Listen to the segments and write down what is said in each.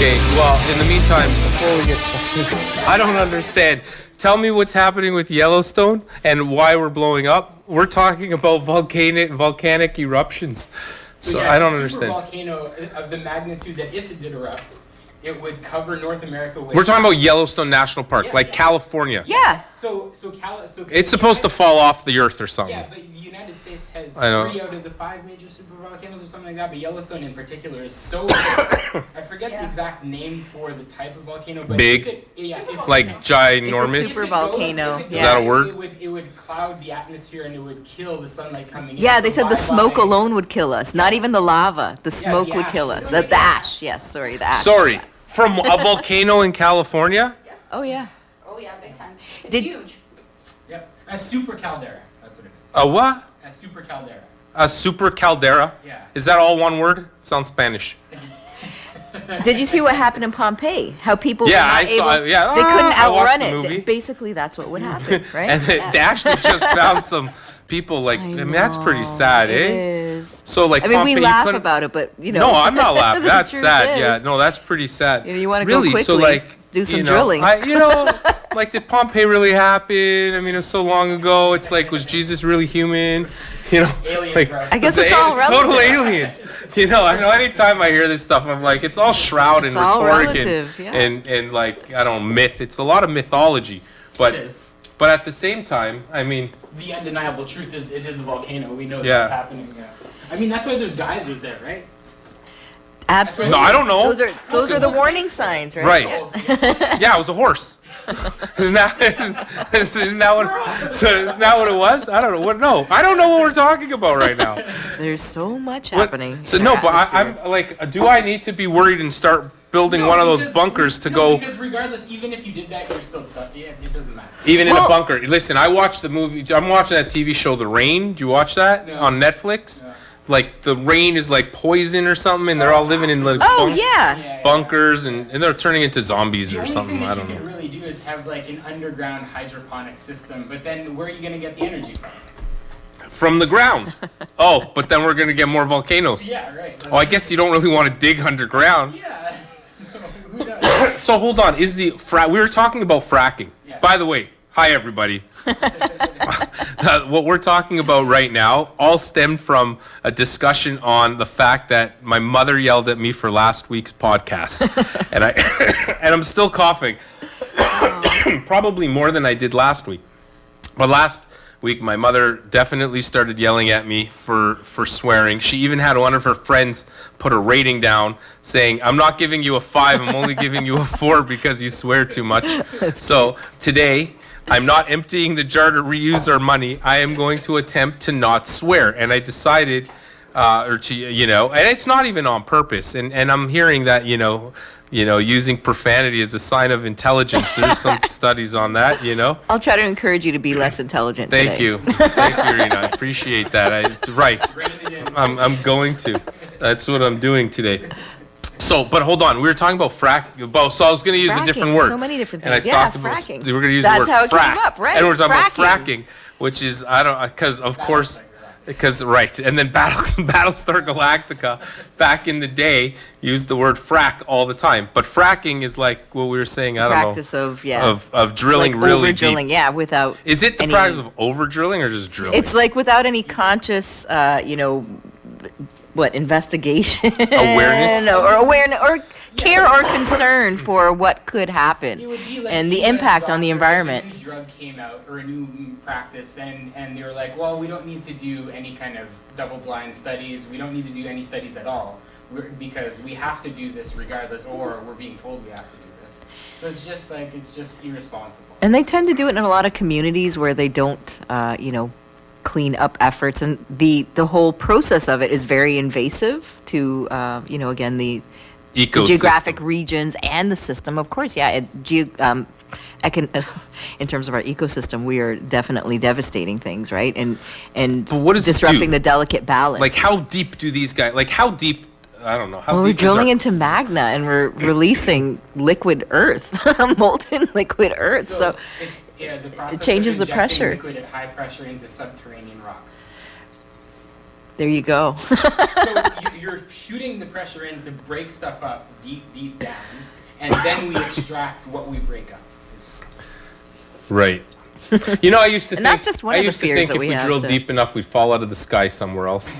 Okay, well, in the meantime, before we get I don't understand. Tell me what's happening with Yellowstone and why we're blowing up. We're talking about volcanic eruptions. So yeah, I don't a understand. volcano of the magnitude that if it did erupt, it would cover North America with... We're talking about Yellowstone National Park, Yes. like California. Yeah. So It's supposed to fall off the earth or something. Yeah, but the United States has 3 I know. out of the 5 major supervolcanoes or something like that, but Yellowstone in particular is so big. I forget the exact name for the type of volcano, but Big? Like ginormous? It's a super volcano. Is that a word? It would cloud the atmosphere and it would kill the sunlight coming in. Yeah, So they said the smoke bye-bye. alone would kill us. Not even the lava. The smoke the would ash. kill us. The ash. Yes, sorry, the ash. Sorry, from a volcano in California? Oh, yeah. Oh yeah, big time. It's Did- huge. Yep, a super caldera. That's what it is. A what? A super caldera. A super caldera? Yeah. Is that all one word? Sounds Spanish. Did you see what happened in Pompeii? How people Yeah, were not I saw able, it. Yeah, they couldn't I watched outrun the it. movie. Basically, that's what would happen, right? And they actually just found some people like, I mean, that's pretty sad, It eh? is. So like I mean, Pompeii, we you laugh couldn't- about it, but you know. No, I'm not laughing. the That's truth sad. Yeah, is, no, that's pretty sad. You wanna go really, so quickly, like do some you know, drilling. like did Pompeii really happen? I mean, it was so long ago. It's like, was Jesus really human? You know, Aliens, like bro. I guess it's all total relative. aliens. You know, I know. Anytime I hear this stuff, I'm like, it's all shroud It's and all rhetoric relative, yeah. and like I don't know, myth. It's a lot of mythology, but It is. but at the same time, I mean, The undeniable truth is it is a volcano. We know Yeah. that's happening. Yeah. I mean, that's why there's geysers there, right? Absolutely. no, I don't know. Those are the warning signs, right? Right. Yeah, it was a horse. Isn't that what it was? I don't know. What? No, I don't know what we're talking about right now. There's so much What- happening. So in no, our but atmosphere. I'm like, do I need to be worried and start building No, one of those because- bunkers to no, go Because regardless, even if you did that, you're still yeah, it doesn't matter. even in a Well- bunker? Listen, I watched the movie. I'm watching that TV show, The Rain. Do you watch that No. on Netflix? No. Like the rain is like poison or something, and they're all living in like Oh yeah. Yeah, bunkers, and they're turning into zombies The or only something. thing I that don't you know. can really do is have like an underground hydroponic system, but then where are you going to get the energy from? From the ground. Oh, but then we're gonna get more volcanoes. Yeah, right. Oh, I guess you don't really want to dig underground. Yeah. So who knows? So hold on, is the we were talking about fracking. Yeah. By the way, hi everybody. What we're talking about right now all stemmed from a discussion on the fact that my mother yelled at me for last week's podcast, and and I'm still coughing, probably more than I did last week. But last week, my mother definitely started yelling at me for swearing. She even had one of her friends put a rating down saying, I'm not giving you a 5, I'm only giving you a 4 because you swear too much. So today, I'm not emptying the jar to reuse our money. I am going to attempt to not swear. And I decided, and it's not even on purpose. And I'm hearing that, using profanity is a sign of intelligence. There's some studies on that, I'll try to encourage you to be less intelligent Thank today. you. Thank you, Reena. I appreciate that. Right. Rein it in. I'm going to. That's what I'm doing today. So, but hold on. We were talking about so I was going to use a different Fracking, word. so many different And I things. Yeah, talked about, fracking. we're going to use That's the word how it came frack. up, right? And we're talking Fracking. about fracking, which is, because of course, right. And then Battlestar Galactica, back in the day, used the word frack all the time. But fracking is like what we were saying, I don't Practice know. of, yeah. Of drilling like really over deep. drilling, yeah, without Is it the any- practice of over drilling or just drilling? It's like without any conscious, investigation Awareness? or awareness or care or concern for what could happen It would be like and the US impact on the doctor, environment. If a new drug came out or a new practice, and they were like, well, we don't need to do any kind of double-blind studies. We don't need to do any studies at all because we have to do this regardless, or we're being told we have to do this. So it's just irresponsible. And they tend to do it in a lot of communities where they don't, clean up efforts, and the whole process of it is very invasive to, again, the geographic regions and the system. Of course, yeah. In terms of our ecosystem, we are definitely devastating things, right? And But what does it disrupting do? the delicate balance. Like, how deep do these guys, how deep, I don't know, how Well, we're deep is drilling our- into magna and we're releasing liquid earth, molten liquid earth. So The process changes of the injecting pressure. liquid at high pressure into subterranean rocks. There you go. So you're shooting the pressure in to break stuff up deep down, and then we extract what we break up. Right. You know, I used to And think, that's just one of the fears that if we we have drilled to- deep enough, we'd fall out of the sky somewhere else.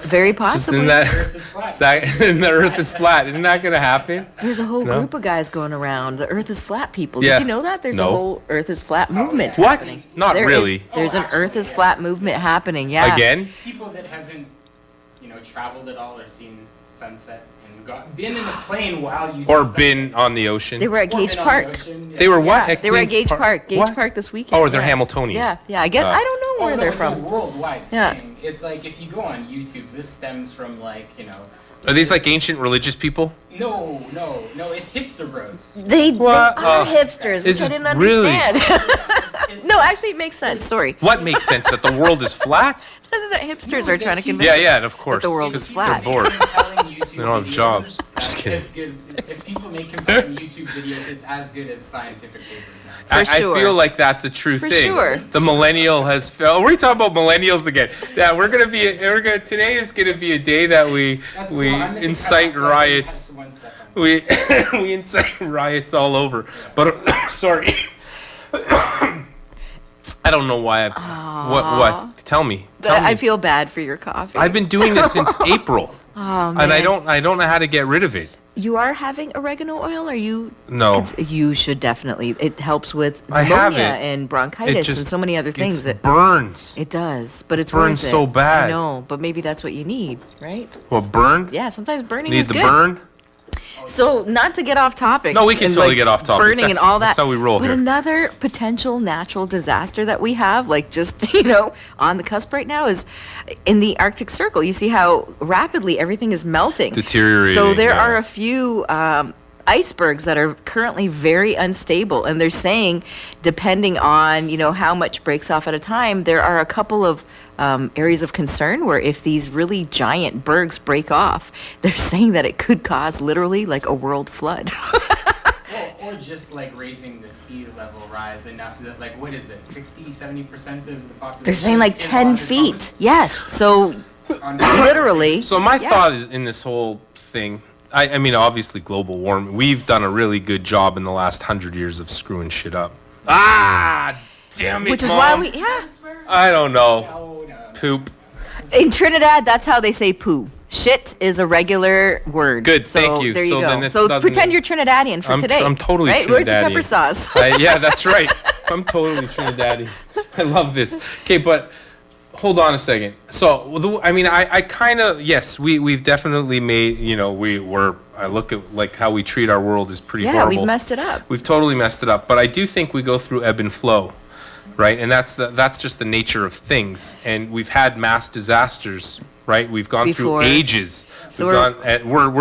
Very Just possibly. in that, Earth is flat. and the Earth is flat. Isn't that going to happen? There's a whole No? group of guys going around. The Earth is flat people. Yeah. Did you know that? There's No. a whole Earth is flat movement What? happening. Not There is- really. there's Oh, an Earth actually, is yeah. flat movement happening. Yeah. Again? People that haven't, traveled at all or seen sunset and been in a plane while you Or see been sunset. on the ocean? They were at Or Gage been on the Park. ocean, yeah. They were what? Yeah, they were at Gage Park. Gage What? Park this weekend. Oh, they're yeah. Hamiltonian. Yeah. I don't know where Oh, no, they're it's a from. worldwide Yeah. thing. It's like if you go on YouTube, this stems from Are these like ancient religious people? No, it's hipster bros. They What? are hipsters, which is I didn't really- understand. It's No, actually, it makes sense. Sorry. What makes sense? That the world is flat? That hipsters No, are trying to that convince Yeah, us yeah, and of course. the world because is flat. They're bored. They don't have jobs. Just kidding. If people make compelling YouTube videos, it's as good as scientific papers now. For I sure. feel like that's a true For thing. sure. The millennial has felt. We're talking about millennials again. Yeah, today is gonna be a day that we That's cool. I'm at the incite cutoff, so I can riots. have one step on. We we incite riots all over. But sorry. I don't know why. What? Tell me. Tell I me. feel bad for your coffee. I've been doing this since April, Oh, man. and I don't know how to get rid of it. You are having oregano oil? Are you? No. You should definitely. It helps with I have pneumonia it. and bronchitis just- and so many other things. It burns. It does, but it's burns worth it. so bad. I know, but maybe that's what you need, right? Well, burn. Yeah, sometimes burning Need is the good. burn. So, not to get off topic. No, we can and, totally get off topic. Burning and That's- all that. that's how we roll but here. another potential natural disaster that we have, like just, on the cusp right now, is in the Arctic Circle. You see how rapidly everything is melting. Deteriorating, So, there yeah. are a few icebergs that are currently very unstable. And they're saying, depending on, how much breaks off at a time, there are a couple of areas of concern where if these really giant bergs break off, they're saying that it could cause literally like a world flood. Or just like raising the sea level rise enough that, like, what is it, 60-70% of the population? They're saying like is 10 on the feet. coast? Yes. So On the- literally. So my Yeah. thought is in this whole thing. I mean, obviously, global warming. We've done a really good job in the last 100 years of screwing shit up. Damn it, Which is Mom. why we, yeah. I don't know. No. Poop. In Trinidad, that's how they say poo. Shit is a regular word. Good, So thank you. There you So go. then this So doesn't pretend even- you're Trinidadian for today. I'm totally right? Where's the Trinidadian. pepper sauce? Yeah, that's right. I'm totally Trinidadian. I love this. Okay, but hold on a second. So, I kind of, yes, we've definitely made, I look at like how we treat our world is pretty Yeah, horrible. we've messed it up. We've totally messed it up. But I do think we go through ebb and flow, right? And that's just the nature of things. And we've had mass disasters, right? We've gone Before. through ages. So We're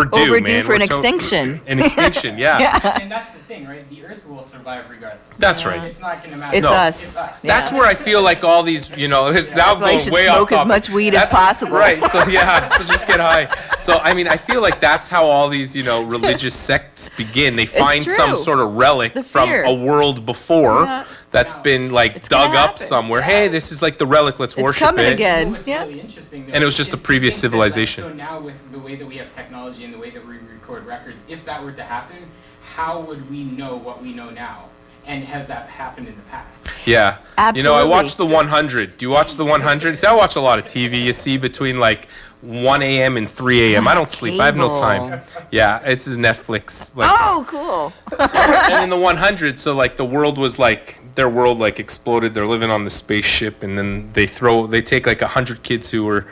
due, overdue man. for an We're extinction. An extinction, yeah. And that's the thing, right? The Earth will survive regardless. That's right. It's not going to matter. It's No. us. It's us. Yeah. That's where I feel like all these, it's now That's why you going should way off smoke as topic. much weed as That's- possible. Right. So so just get high. So I feel like that's how all these, religious sects begin. They find some true. sort of relic The from fear. a world before Yeah. that's been like It's gonna dug up happen. somewhere. Hey, this is like the relic. Let's It's worship coming it. again. What's Yeah. really interesting, though, And it was just is a to previous think that, like, civilization. so now with the way that we have technology and the way that we record records, if that were to happen, how would we know what we know now? And has that happened in the past? Yeah. I Absolutely. watched the 100. Do you watch the 100? See, I watch a lot of TV. You see between like 1 a.m. and 3 a.m. I don't sleep. I have no time. Yeah, it's his Netflix. Like, Oh, cool. and in the 100, so like the world was like their world like exploded. They're living on the spaceship, and then they take like 100 kids who are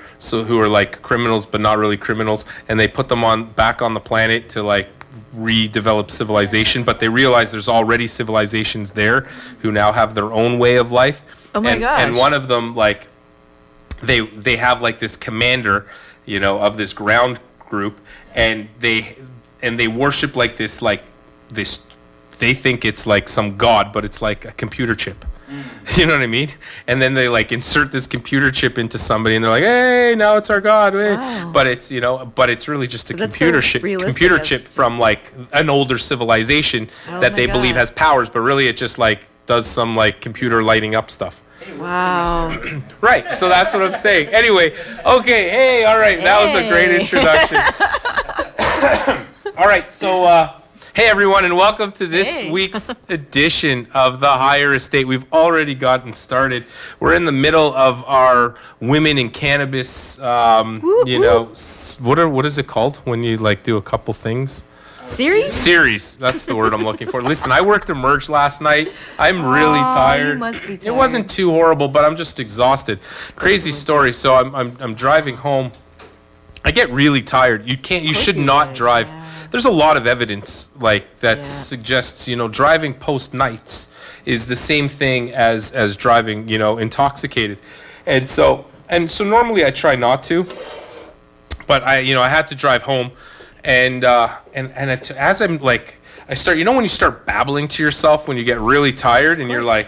like criminals but not really criminals, and they put them back on the planet to like redevelop civilization. But they realize there's already civilizations there who now have their own way of life. Oh my gosh. And one of them like they have like this commander, of this ground group, and they worship like this they think it's like some god, but it's like a computer chip. You know what I mean? And then they like insert this computer chip into somebody, and they're like, "Hey, now it's our god." Wow. But it's but it's really just a That's computer so chip, realistic. computer That's- chip from like an older civilization Oh that my they believe God. has powers, but really it just like does some like computer lighting up stuff. Wow. Right, so that's what I'm saying. Anyway, okay, hey, all right, that was a great Hey. introduction. All right, so hey everyone, and welcome to this Hey. week's edition of The Higher Estate. We've already gotten started. We're in the middle of our women in cannabis, you know, what is it called when you like do a couple things? Series. That's the word I'm looking for. Listen, I worked Emerge last night. I'm really tired. You must be tired. It wasn't too horrible, but I'm just exhausted. Crazy story. So I'm driving home. I get really tired. You should not drive. Yeah. There's a lot of evidence like that Yeah. suggests, driving post nights is the same thing as driving, intoxicated. And so normally I try not to, but I had to drive home. And as I'm like, I start, when you start babbling to yourself when you get really tired and you're like,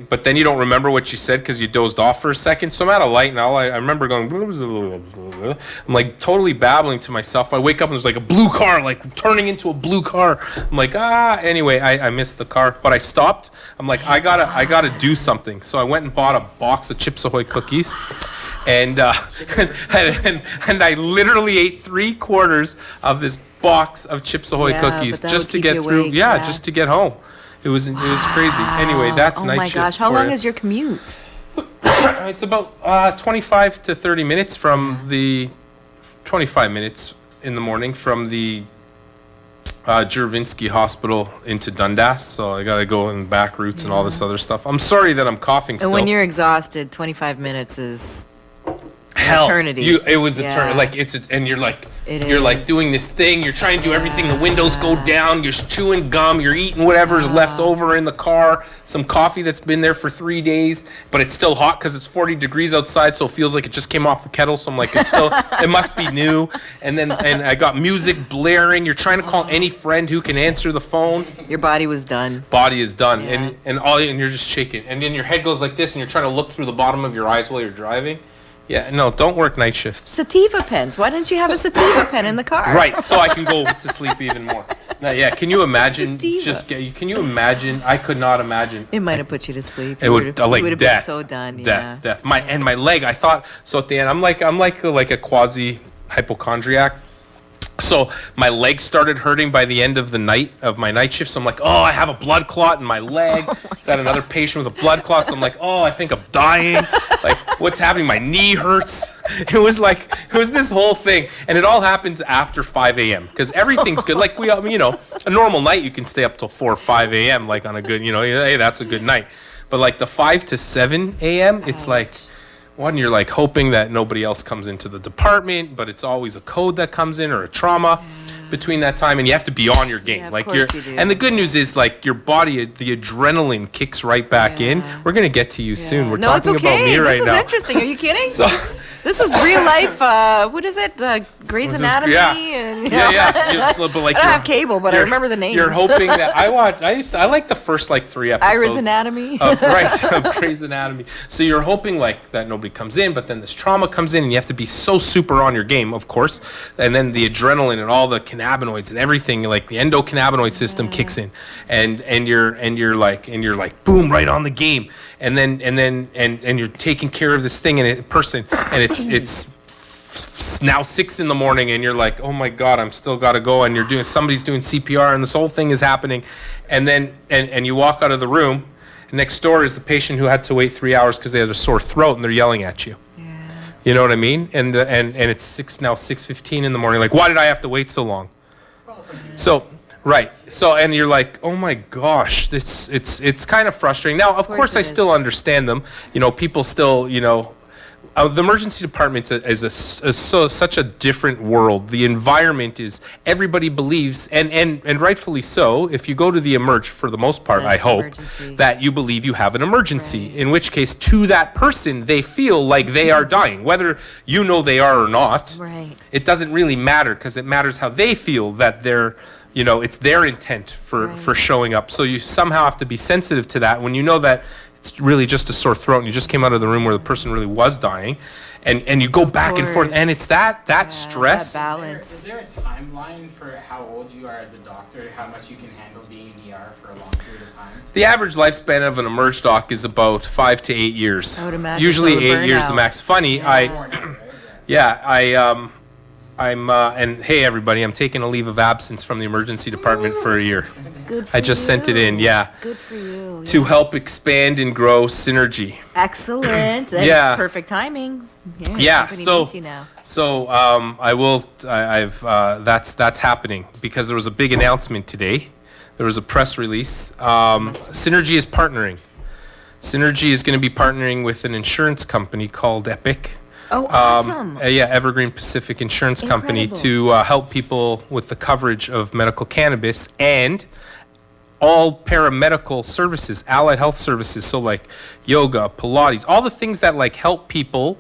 but then you don't remember what you said because you dozed off for a second. So I'm at a light now. I remember going, I'm like totally babbling to myself. I wake up and there's like a blue car, like turning into a blue car. I'm like, anyway, I missed the car, but I stopped. I'm like, I gotta do something. So I went and bought a box of Chips Ahoy cookies. And and I literally ate 3/4 of this box of Chips Ahoy Yeah, cookies but that just would to keep get you through. awake, Yeah, yeah. just to get home. It was crazy. Anyway, that's night shift. Oh my gosh, how for long you. is your commute? It's about 25 to 30 minutes from the 25 minutes in the morning from the Juravinsky Hospital into Dundas. So I got to go in back routes and all this other stuff. I'm sorry that I'm coughing still. And when you're exhausted, 25 minutes is Hell, eternity. it was Yeah. eternity. Like and you're like you're like is. doing this thing. You're trying to do everything. The windows go down. You're chewing gum. You're eating whatever's left over in the car. Some coffee that's been there for 3 days, but it's still hot because it's 40 degrees outside. So it feels like it just came off the kettle. So I'm like, it must be new. And I got music blaring. You're trying to call any friend who can answer the phone. Your body was done. Body is done, Yeah. and you're just shaking. And then your head goes like this, and you're trying to look through the bottom of your eyes while you're driving. Yeah, no, don't work night shifts. Sativa pens. Why didn't you have a sativa pen in the car? Right, so I can go to sleep even more. Now, yeah, can you imagine? Sativa. Can you imagine? I could not imagine. It might have put you to sleep. It would like you would have death. been so done. Death. My leg. I thought so at the end. I'm like a quasi hypochondriac. So my leg started hurting by the end of the night of my night shift. So I'm like, I have a blood clot in my leg. So I had another patient with a blood clot. So I'm like, I think I'm dying. Like, what's happening? My knee hurts. It was this whole thing. And it all happens after 5 a.m. because everything's good. Like a normal night, you can stay up till 4 or 5 a.m. like on a good, hey, that's a good night. But like the 5 to 7 a.m., it's like, one, you're like hoping that nobody else comes into the department, but it's always a code that comes in or a trauma between that time, and you have to be on your game. Yeah, of like course you do. and the good news is like your body, the adrenaline kicks right back in. Yeah. We're gonna get to you soon. We're No, talking it's okay. about me This right is now. interesting. Are you kidding? So This is real life. What is it? Grey's This is- Anatomy. yeah. And, yeah. But like I don't you're- have cable, but I you're- remember the names. You're hoping that I like the first like 3 episodes. Ira's Anatomy. Of Grey's Anatomy. So you're hoping like that nobody comes in, but then this trauma comes in, and you have to be so super on your game, of course. And then the adrenaline and all the cannabinoids and everything, like the endocannabinoid system kicks in, and you're like boom, right on the game. And then you're taking care of this thing and it's now 6 a.m, and you're like, oh my god, I'm still gotta go, and somebody's doing CPR, and this whole thing is happening, and then you walk out of the room, and next door is the patient who had to wait 3 hours because they had a sore throat, and they're yelling at you. You know what I mean? And it's 6:15 in the morning. Like, why did I have to wait so long? So. Right. So, and you're like, oh my gosh, it's kind of frustrating. Now, of course, I it still is. understand them. People still, the emergency department is such a different world. The environment is, everybody believes, and rightfully so, if you go to the emerge, for the most part, I That's hope, emergency. that you believe you have an emergency. Right. In which case, to that person, they feel like they are dying. Whether they are or not, Right. it doesn't really matter, because it matters how they feel that they're, it's their intent for showing up. So you somehow have to be sensitive to that when you know that it's really just a sore throat and you just came out of the room where the person really was dying. and you go back and forth, and it's that stress. That balance. Is there a timeline for how old you are as a doctor, how much you can handle being in ER for a long period of time? The average lifespan of an emerge doc is about 5 to 8 years. I would imagine. Usually So 8 years the burnout. max. Funny, and hey everybody, I'm taking a leave of absence from the emergency department for a year. Good for I just sent it in, you. yeah. Good for you. To help expand and grow synergy. Excellent. And Yeah. perfect timing. Yeah. Yeah, company so- needs you now. So that's happening because there was a big announcement today. There was a press release. Synergy is partnering. Synergy is going to be partnering with an insurance company called Epic. Oh, awesome. Evergreen Pacific Insurance Company Incredible. to help people with the coverage of medical cannabis and all paramedical services, allied health services. So like yoga, Pilates, all the things that like help people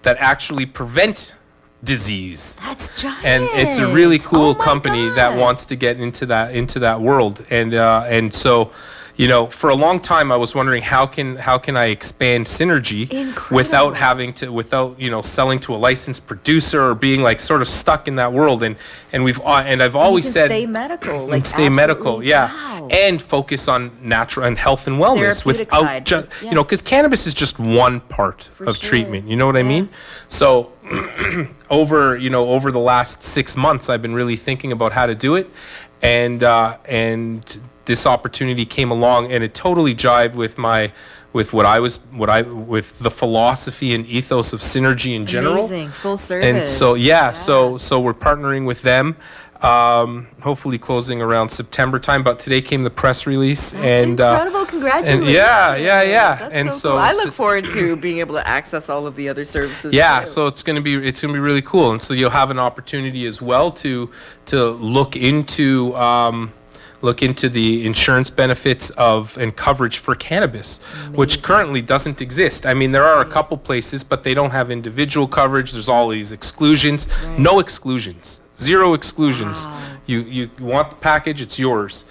that actually prevent disease. That's giant. And it's a really cool Oh my company that God. wants to get into that world. And so, you know, for a long time I was wondering how can I expand synergy Incredible. without you know selling to a licensed producer or being like sort of stuck in that world. And I've always You can said stay medical. and Like stay medical, absolutely. yeah, Wow. and focus on natural and health and wellness Therapeutic without side, just yeah. you know, because cannabis is just one part For of sure. treatment. You know what I Yeah. mean? So over the last 6 months, I've been really thinking about how to do it, and this opportunity came along, and it totally jived with with the philosophy and ethos of synergy in general. Amazing. Full service. And so so we're partnering with them, hopefully closing around September time. But today came the press release, That's and incredible. Congratulations. yeah. That's And so so cool. I so- look forward to being able to access all of the other services. yeah, too. so it's gonna be really cool, and so you'll have an opportunity as well to look into the insurance benefits of and coverage for cannabis, which Amazing. currently doesn't exist. I mean, there are a couple places, but they don't have individual coverage. There's all these exclusions. Right. No exclusions. Zero exclusions. Wow. You want the package, it's yours.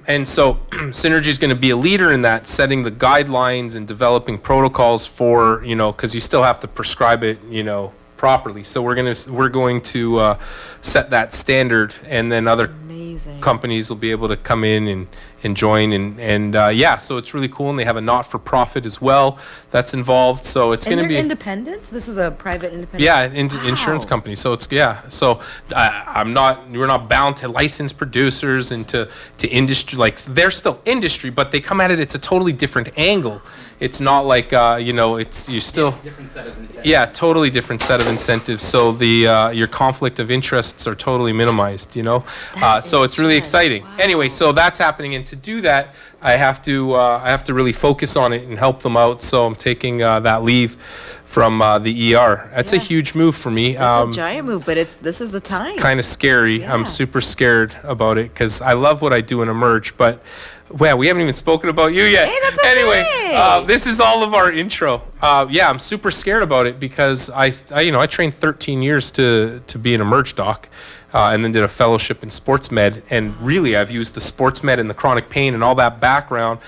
And so Synergy is going to be a leader in that, setting the guidelines and developing protocols for, you know, because you still have to prescribe it, you know, properly. So we're going to set that standard, and then other Amazing. companies will be able to come in and join, and so it's really cool. And they have a not-for-profit as well that's involved. So it's And going to they're be independent? This is a private independent? yeah, Wow. insurance company. So it's So we're not bound to licensed producers and to industry. Like they're still industry, but they come at it. It's a totally different angle. It's not like it's you still. Different set of incentives. Yeah, totally different set of incentives. So your conflict of interests are totally minimized. You know, That so is it's really just- exciting. wow. Anyway, so that's happening, and to do that, I have to really focus on it and help them out. So I'm taking that leave from the ER. That's a Yeah. huge move for me. It's a giant move, but this is the time. Kind of scary. Yeah. I'm super scared about it because I love what I do in Emerge, but. Well, we haven't even spoken about you yet. Hey, that's okay. Anyway, this is all of our intro. I'm super scared about it because I trained 13 years to be an Emerge doc, and then did a fellowship in sports med. And really, I've used the sports med and the chronic pain and all that background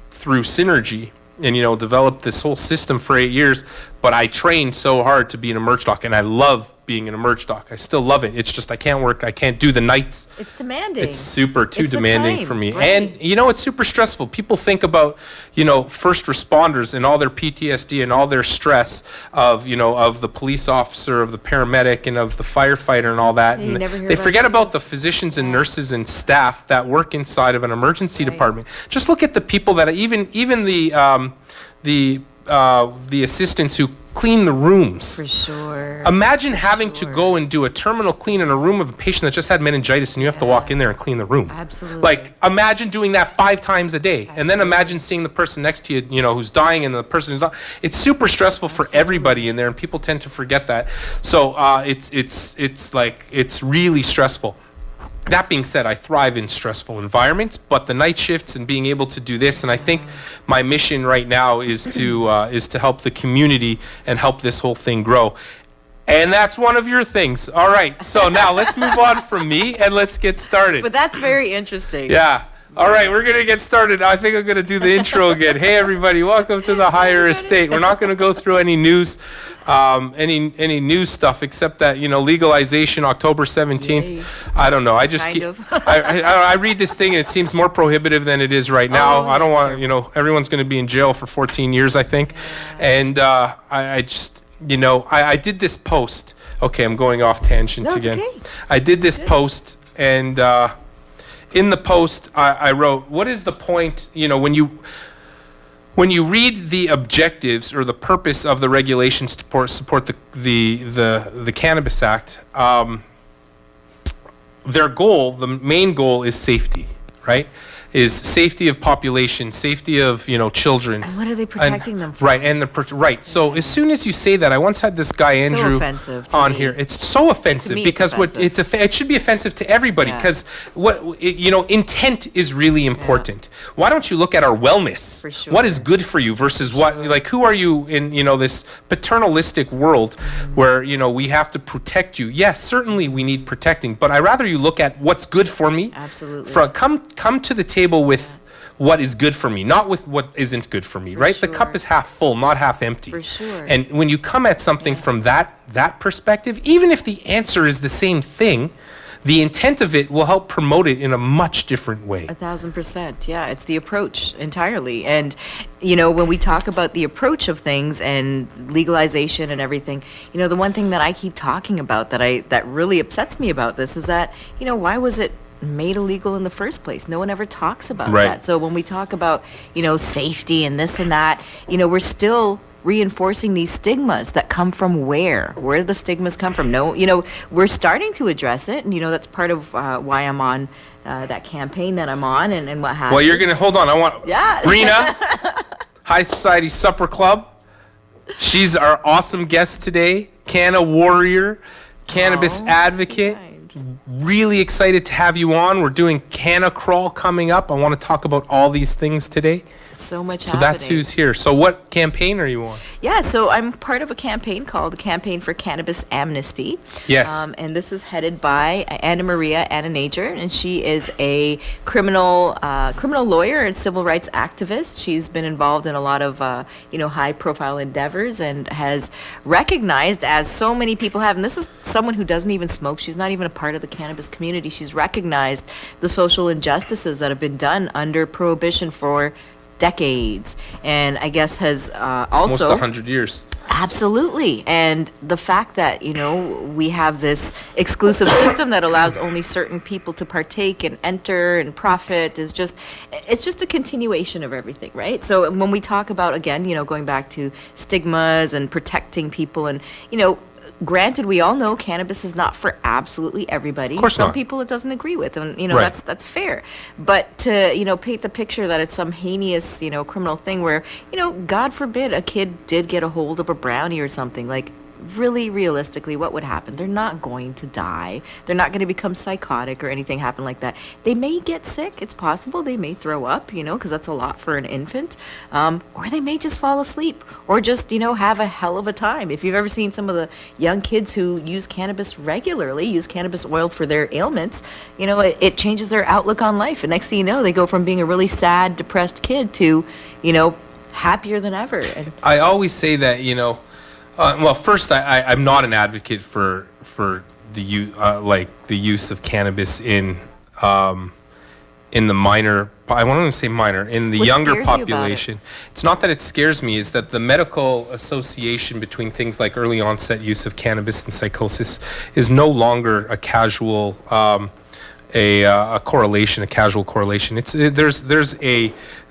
through Synergy, and developed this whole system for 8 years. But I trained so hard to be an Emerge doc, and I love being an Emerge doc. I still love it. It's just I can't do the nights. It's demanding. It's too It's the demanding time, for me. right. And it's super stressful. People think about, first responders and all their PTSD and all their stress of the police officer, of the paramedic, and of the firefighter and all that. Yeah, you and never hear they about forget that. about the physicians and nurses and staff that work inside of an emergency Right. department. Just look at the people that even the assistants who clean the rooms. For sure. Imagine having to Sure. go and do a terminal clean in a room of a patient that just had meningitis, and you have to walk in there and clean the room. Absolutely. Like, imagine doing that 5 times a day, and then imagine seeing the person next to you, who's dying, and the person who's not. It's super stressful for everybody in there, and people tend to forget that. So it's really stressful. That being said, I thrive in stressful environments, but the night shifts and being able to do this, and I think my mission right now is to help the community and help this whole thing grow. And that's one of your things. All right, so now let's move on from me and let's get started. But that's very interesting. Yeah. All right, we're going to get started. I think I'm going to do the intro again. Hey, everybody, welcome to the Higher Estate. We're not going to go through any news, any news stuff, except that, legalization, October 17th. Yay. I don't know. I just Kind of. I read this thing, and it seems more prohibitive than it is right now. Oh, I don't that's want, everyone's going to be in jail for 14 years, I think. And I just, I did this post. Okay, I'm going off tangent No, it's again. okay. I did this post, and in the post, I wrote, what is the point, when you read the objectives or the purpose of the regulations to support the Cannabis Act, their goal, the main goal is safety, right? Is safety of population, safety of, children. And what are they protecting them from? Right, and right. So as soon as you say that, I once had this guy Andrew offensive to on me. here. It's so offensive it's because offensive. it should be offensive to everybody Yeah. because intent is really important. Why don't you look at our wellness? For sure. What is good for you versus what? Like, who are you in this paternalistic world where we have to protect you? Yes, certainly we need protecting, but I rather you look at what's good for me. Absolutely. Come to the table with what is good for me, not with what isn't good for me, right? The cup sure. is half full, not half empty. For sure. And when you come at something from that perspective, even if the answer is the same thing, the intent of it will help promote it in a much different way. 1,000%. Yeah, it's the approach entirely. And, when we talk about the approach of things and legalization and everything, the one thing that I keep talking about that really upsets me about this is that, why was it made illegal in the first place? No one ever talks about Right. that. So when we talk about, safety and this and that, we're still reinforcing these stigmas that come from where do the stigmas come from? No, we're starting to address it, and that's part of why I'm on that campaign that I'm on and what have Well, you. you're going to hold on. I want Yeah. Reena, High Society Supper Club. She's our awesome guest today. Canna warrior, cannabis Oh, advocate. so kind. Really excited to have you on. We're doing Canna Crawl coming up. I want to talk about all these things today. So much So happening. that's who's here. So what campaign are you on? Yeah, so I'm part of a campaign called the Campaign for Cannabis Amnesty. Yes. And this is headed by Anna Maria Ananager, and she is a criminal lawyer and civil rights activist. She's been involved in a lot of high-profile endeavors and has recognized, as so many people have, and this is someone who doesn't even smoke. She's not even a part of the cannabis community. She's recognized the social injustices that have been done under prohibition for decades, and I guess has Almost also 100 years. absolutely. And the fact that we have this exclusive system that allows only certain people to partake and enter and profit it's just a continuation of everything, right? So when we talk about, again, going back to stigmas and protecting people, and granted, we all know cannabis is not for absolutely everybody. Of course Some not. people it doesn't agree with, and Right. that's fair. But to paint the picture that it's some heinous criminal thing where God forbid a kid did get a hold of a brownie or something, like, really realistically, what would happen? They're not going to die. They're not going to become psychotic or anything happen like that. They may get sick. It's possible they may throw up, because that's a lot for an infant. Or they may just fall asleep or just, have a hell of a time. If you've ever seen some of the young kids who use cannabis regularly, use cannabis oil for their ailments, it changes their outlook on life. And next thing you know, they go from being a really sad, depressed kid to, happier than ever. And I always say that, well, first, I'm not an advocate for the use of cannabis in the minor. I want to say minor in the What younger scares you about it? population. It's not that it scares me; is that the medical association between things like early onset use of cannabis and psychosis is no longer a casual a correlation, a casual correlation.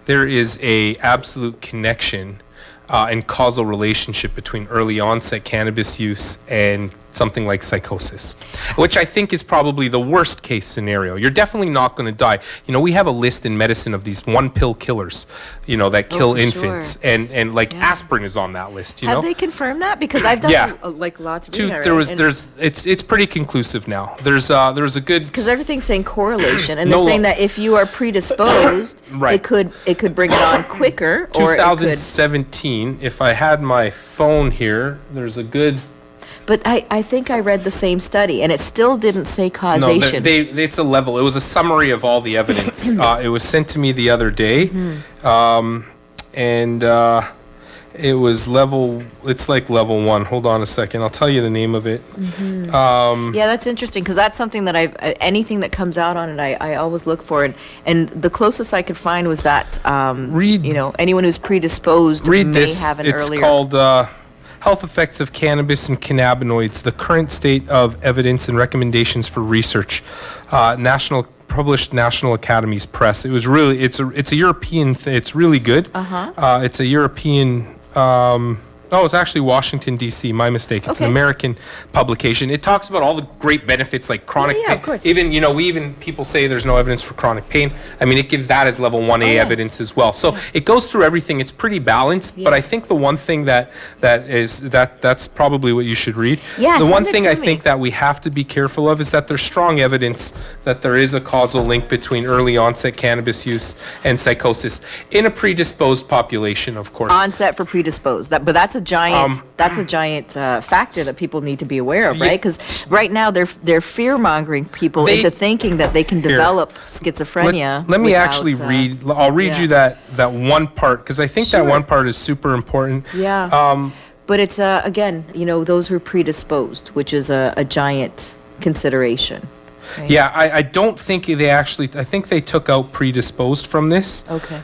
There is a absolute connection and causal relationship between early onset cannabis use and something like psychosis, which I think is probably the worst case scenario. You're definitely not going to die. We have a list in medicine of these one pill killers, that kill for infants, sure. and like Yeah. aspirin is on that list. have they confirmed that? Because I've done Yeah. lots of It's pretty conclusive now. There was a good because everything's saying correlation, and No they're saying lo- that if you are predisposed, Right. it could bring it on quicker, or it could. 2017. If I had my phone here, there's a good But I think I read the same study, and it still didn't say No, causation. it's a level. It was a summary of all the evidence. It was sent to me the other day, and it was level. It's like level 1. Hold on a second. I'll tell you the name of it. Yeah, that's interesting, because that's something that anything that comes out on it, I always look for. And the closest I could find was that, anyone who's predisposed Read may this. have an It's earlier. called Health Effects of Cannabis and Cannabinoids, the Current State of Evidence and Recommendations for Research, published National Academies Press. It was really, it's a European, it's really good. It's a European, it's actually Washington, D.C., my mistake. It's an Okay. American publication. It talks about all the great benefits like chronic Yeah, pain. of course. Even people say there's no evidence for chronic pain. I mean, it gives that as level 1A yeah. evidence as well. So it goes through everything. It's pretty balanced, but Yeah. I think the one thing that's probably what you should read. Yeah, The one send it thing to I me. think that we have to be careful of is that there's strong evidence that there is a causal link between early onset cannabis use and psychosis in a predisposed population, of course. Onset for predisposed. But that's a giant. That's a giant factor that people need to be aware of, Yeah. right? Because right now they're fear mongering people They- into thinking that they can develop schizophrenia. Let me without, actually read. I'll read yeah. you that one part because I think that Sure. one part is super important. Yeah. But it's again, those who are predisposed, which is a giant consideration. right? Yeah, I don't think they actually. I think they took out predisposed from this. Okay.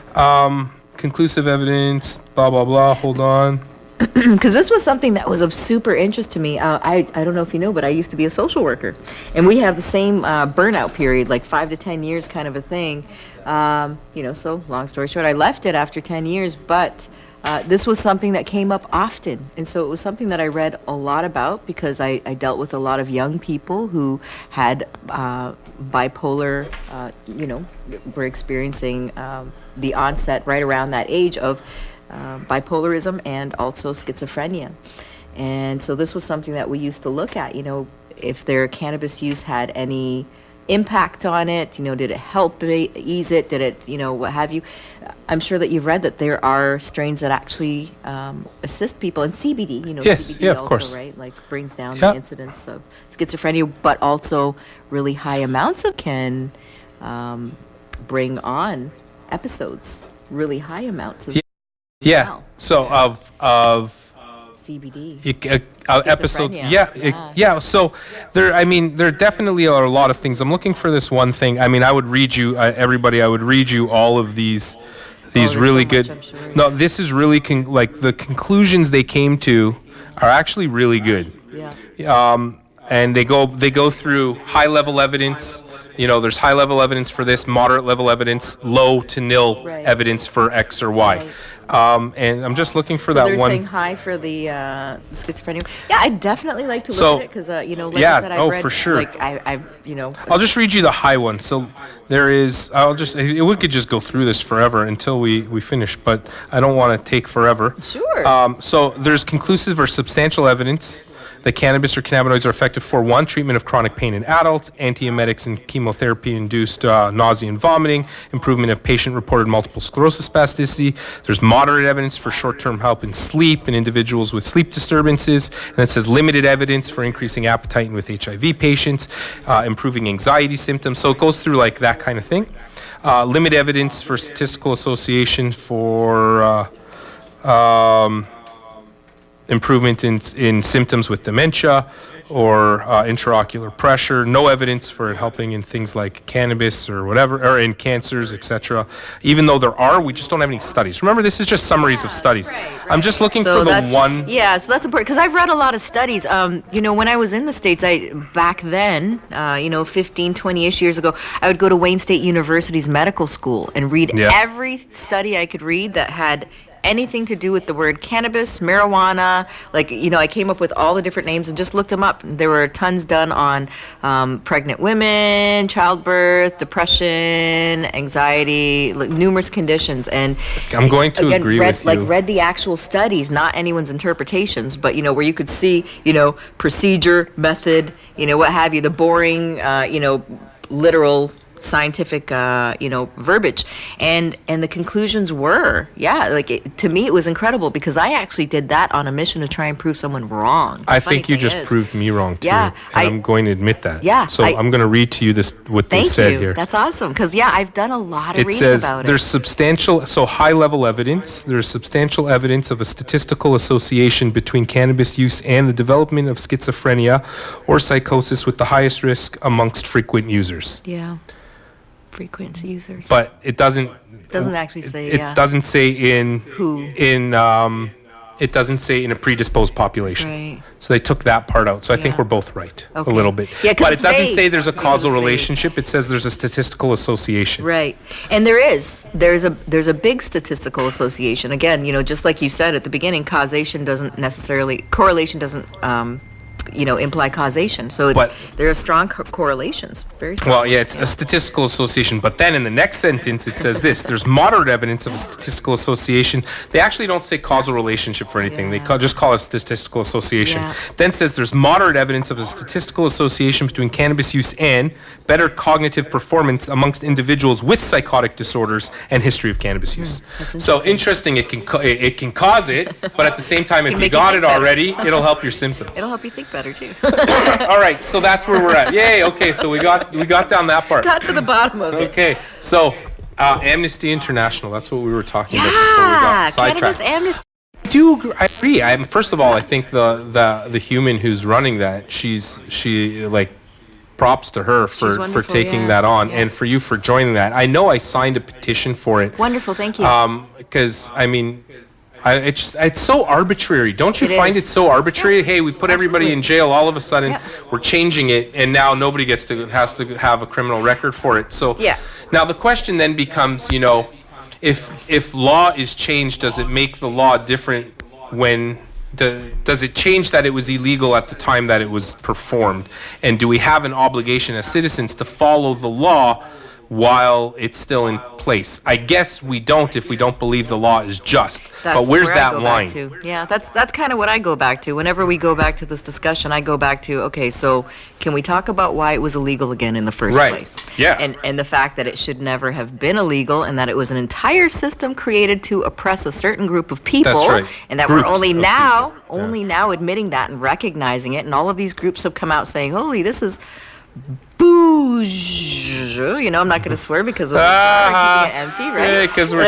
Conclusive evidence. Blah blah blah. Hold on. Because this was something that was of super interest to me. I don't know if you know, but I used to be a social worker, and we have the same burnout period, like 5 to 10 years, kind of a thing. So long story short, I left it after 10 years, but this was something that came up often, and so it was something that I read a lot about because I dealt with a lot of young people who had bipolar, were experiencing the onset right around that age of bipolarism and also schizophrenia. And so this was something that we used to look at, if their cannabis use had any impact on it, did it help ease it, did it, what have you. I'm sure that you've read that there are strains that actually assist people, and CBD, Yes, CBD yeah, of also, course. right, like brings down Yeah. the incidence of schizophrenia, but also really high amounts of can bring on episodes, really high amounts of Yeah. Wow. So of CBD. episodes. Schizophrenia. Yeah. So there definitely are a lot of things. I'm looking for this one thing. I mean, I would read you, everybody. I would read you all of these there's really so much, good. I'm sure, No, this is really like the conclusions they came to are actually really good. Yeah. And they go through high level evidence. There's high level evidence for this, moderate level evidence, low to nil Right. evidence for X or Y. Right. And I'm just looking for So that they're one. saying high for the schizophrenia. Yeah, I'd definitely like to look So, at it because, like yeah, I said, I've oh, read, for sure. like I've I'll just read you the high one. So there is. We could just go through this forever until we finish, but I don't want to take forever. Sure. So there's conclusive or substantial evidence that cannabis or cannabinoids are effective for one, treatment of chronic pain in adults, antiemetics and chemotherapy-induced nausea and vomiting, improvement of patient-reported multiple sclerosis spasticity. There's moderate evidence for short-term help in sleep in individuals with sleep disturbances, and it says limited evidence for increasing appetite in with HIV patients, improving anxiety symptoms. So it goes through like that kind of thing. Limited evidence for statistical association for improvement in symptoms with dementia or intraocular pressure. No evidence for it helping in things like cannabis or whatever, or in cancers, etc. Even though there are, we just don't have any studies. Remember, this is just summaries of studies. I'm just looking for the one. Yeah, so that's important because I've read a lot of studies. When I was in the States, back then, 15, 20-ish years ago, I would go to Wayne State University's medical school and read Yeah. every study I could read that had anything to do with the word cannabis, marijuana. I came up with all the different names and just looked them up. There were tons done on pregnant women, childbirth, depression, anxiety, numerous conditions. And I'm going to agree with you. read the actual studies, not anyone's interpretations, but where you could see, procedure, method, what have you, the boring, literal scientific, verbiage, and the conclusions were, to me it was incredible because I actually did that on a mission to try and prove someone wrong. I think you just proved me wrong too. Yeah, I'm going to admit that. Yeah, So I'm going to read to you what they said here. That's awesome because I've done a lot of It reading says about there's it. substantial, so high-level evidence. There's substantial evidence of a statistical association between cannabis use and the development of schizophrenia or psychosis with the highest risk amongst frequent users. Yeah, frequent users. But it doesn't actually say. It doesn't say in Who. it doesn't say in a predisposed population. Right. So they took that part out. So I think Yeah. we're both right Okay. a little bit. Yeah, 'cause but it it's doesn't vague. say there's a Because causal it's vague. relationship. It says there's a statistical association. Right. And there's a big statistical association. Again, just like you said at the beginning, correlation doesn't imply causation. So But- there are strong correlations. Very strong. Well, yeah, it's a statistical association. But then in the next sentence, it says this: there's moderate evidence of a statistical association. They actually don't say causal relationship for anything. They just call it statistical association. Yeah. Then says there's moderate evidence of a statistical association between cannabis use and better cognitive performance amongst individuals with psychotic disorders and history of cannabis use. that's So interesting. It can cause it, but at the same time, if Can you make you got think it better. already, it'll help your symptoms. It'll help you think better too. All right, so that's where we're at. Yay! Okay, so we got down that part. Got to the bottom of it. Okay, so Amnesty International. That's what we were talking about before we got Cannabis sidetracked. amnesty. I agree. First of all, I think the human who's running that, she props to her for wonderful, taking yeah, that on, yeah. and for you for joining that. I know I signed a petition for it. Wonderful, thank you. Because it's so arbitrary. Don't you It find is. it so arbitrary? Hey, we put everybody in jail. All of a sudden, Yeah. we're changing it, and now nobody has to have a criminal record for it. So Yeah. now the question then becomes, if law is changed, does it make the law different when? Does it change that it was illegal at the time that it was performed? And do we have an obligation as citizens to follow the law while it's still in place? I guess we don't if we don't believe the law is just. But where's where I that go line? back to. Yeah, that's kind of what I go back to. Whenever we go back to this discussion, I go back to, okay, so can we talk about why it was illegal again in the first Right. place? Yeah. And the fact that it should never have been illegal and that it was an entire system created to oppress a certain group of people. That's right. And that Groups we're only of now, people. Yeah. only now admitting that and recognizing it. And all of these groups have come out saying, holy, this is bouge. I'm not going to swear because of we're keeping it empty, right? Yeah, because But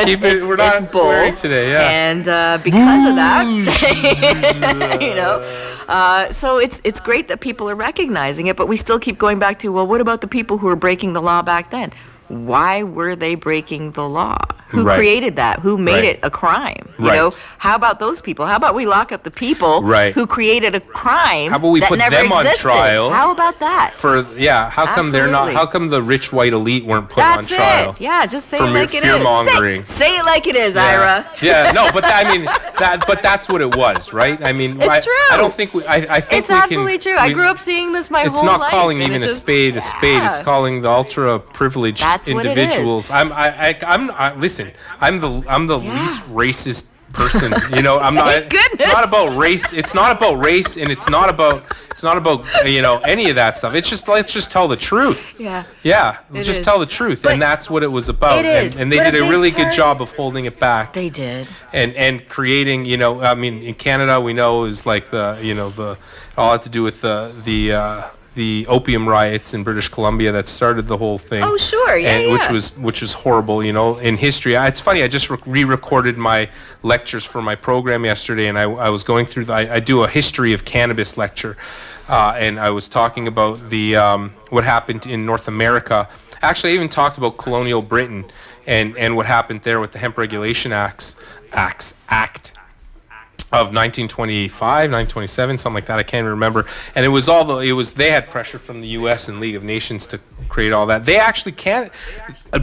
we're not it's bold. swearing today. Yeah. And because of that, so it's great that people are recognizing it, but we still keep going back to, well, what about the people who were breaking the law back then? Why were they breaking the law? Who Right. created that? Who made Right. it a crime? Right. How about those people? How about we lock up the people Right. who created a crime How about we that put never them on existed? trial How about that? how come they're not? Absolutely. How come the rich white elite weren't put That's on trial? it. Yeah, just say for it like it is. fear-mongering. Say it like it is, Yeah. Ira. Yeah, no, but but that's what it was, right? I mean, It's I true. don't think I think It's we can. absolutely true. I grew up seeing this my It's whole life. not calling and even it a just- spade a spade. It's Yeah. calling the ultra privileged That's what it is. individuals. Listen. I'm the least racist person. I'm not. Thank goodness. It's not about race. It's not about race, and it's not about any of that stuff. It's just let's just tell the truth. Yeah. Yeah, It just is. tell the truth, But and that's what it was about. it is, And they but did a a big really good part- job of holding it back. They did. And creating, in Canada we know is like the all had to do with the opium riots in British Columbia that started the whole thing. Oh, sure. Yeah, and yeah. which was horrible, in history. It's funny. I just re-recorded my lectures for my program yesterday, and I was going through. I do a history of cannabis lecture, and I was talking about the what happened in North America. Actually, I even talked about colonial Britain and what happened there with the Hemp Regulation Act of 1925, 1927, something like that. I can't remember. And they had pressure from the U.S. and League of Nations to create all that. They actually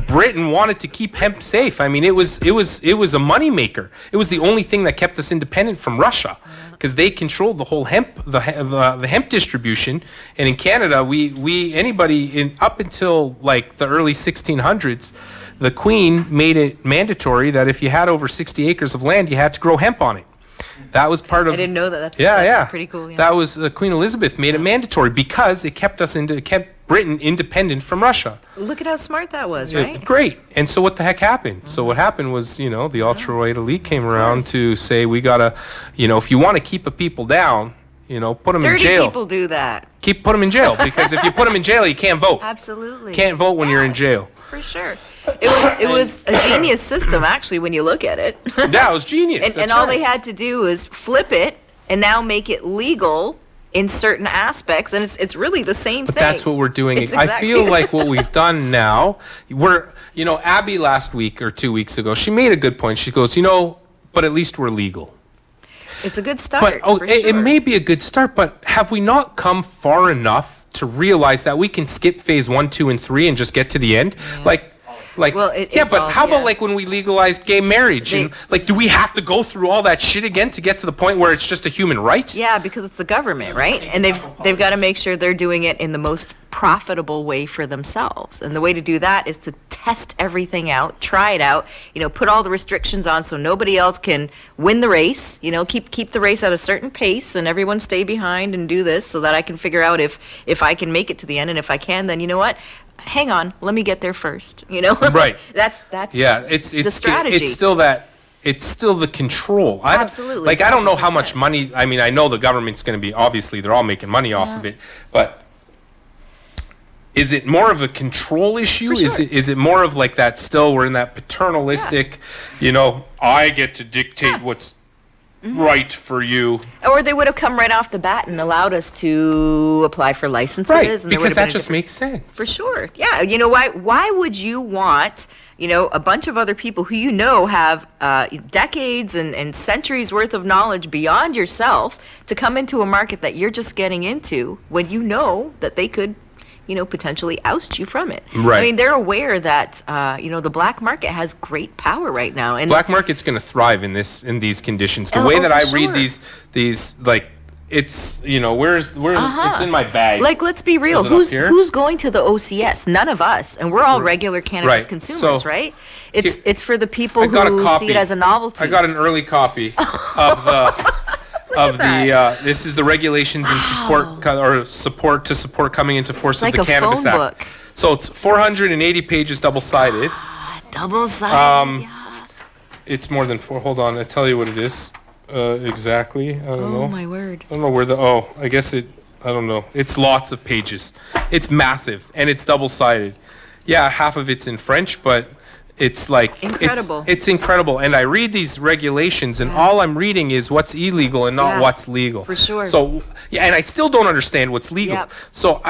Britain wanted to keep hemp safe. I mean, it was a money maker. It was the only thing that kept us independent from Russia, because they controlled the whole the hemp distribution. And in Canada, anybody up until like the early 1600s, the Queen made it mandatory that if you had over 60 acres of land, you had to grow hemp on it. That was part of. I didn't know that. That's yeah. pretty cool. Yeah. That was Queen Elizabeth made it mandatory because it kept Britain independent from Russia. Look at how smart that was, Yeah, right? great. And so what the heck happened? So what happened was, the ultra-right elite came around to say, we gotta, if you want to keep a people down, put them in 30 jail. people do that. Put them in jail, because if you put them in jail, you can't vote. Absolutely. Can't vote when you're in jail. For sure. It was a genius system, actually, when you look at it. Yeah, it was genius. And all they had to do was flip it and now make it legal in certain aspects, and it's really the same thing. But that's what we're doing. It's I exactly- feel like what we've done now, Abby last week or 2 weeks ago, she made a good point. She goes, but at least we're legal. It's a good start. But for it sure. may be a good start, but have we not come far enough to realize that we can skip phase 1, 2, and 3 and just get to the end? Well, How about like when we legalized gay marriage? And do we have to go through all that shit again to get to the point where it's just a human right? Yeah, because it's the government, right? And they've got to make sure they're doing it in the most profitable way for themselves. And the way to do that is to test everything out, try it out, put all the restrictions on so nobody else can win the race, keep the race at a certain pace and everyone stay behind and do this so that I can figure out if I can make it to the end, and if I can, then you know what? Hang on, let me get there first. Right. That's It's strategy. It's still the control. Absolutely. I don't know how 1000%. much money. I mean, I know the government's going to be, obviously they're all making money off of it, but is it more of a control issue? For sure. Is it more of like that? Still, we're in that paternalistic. I get to dictate what's right for you. Or they would have come right off the bat and allowed us to apply for licenses. Right, And there because would have that been a just different- makes sense. For sure. Yeah. Why would you want, a bunch of other people who have decades and centuries worth of knowledge beyond yourself to come into a market that you're just getting into when you know that they could potentially oust you from it. Right. I mean, they're aware that, the black market has great power right now. And Black market's going to thrive in these conditions. The Oh, way that for I read sure. these it's it's in my bag. Like, let's be real. Is it up here? Who's going to the OCS? None of us, and we're all regular cannabis Right. consumers, So, right? It's for the people I got a who copy. see it as a novelty. I got an early copy of the this is the regulations and support coming into force It's of like the a Cannabis phone Act. book. So it's 480 pages double-sided. Double-sided. Yeah. It's more than 4. Hold on, I'll tell you what it is exactly. I don't know. Oh my word. I don't know where I guess I don't know. It's lots of pages. It's massive, and it's double-sided. Yeah, half of it's in French, but it's like... Incredible. It's incredible. And I read these regulations, and all I'm reading is what's illegal and not Yeah, what's legal. for sure. So, and I still don't understand what's legal. Yep. So,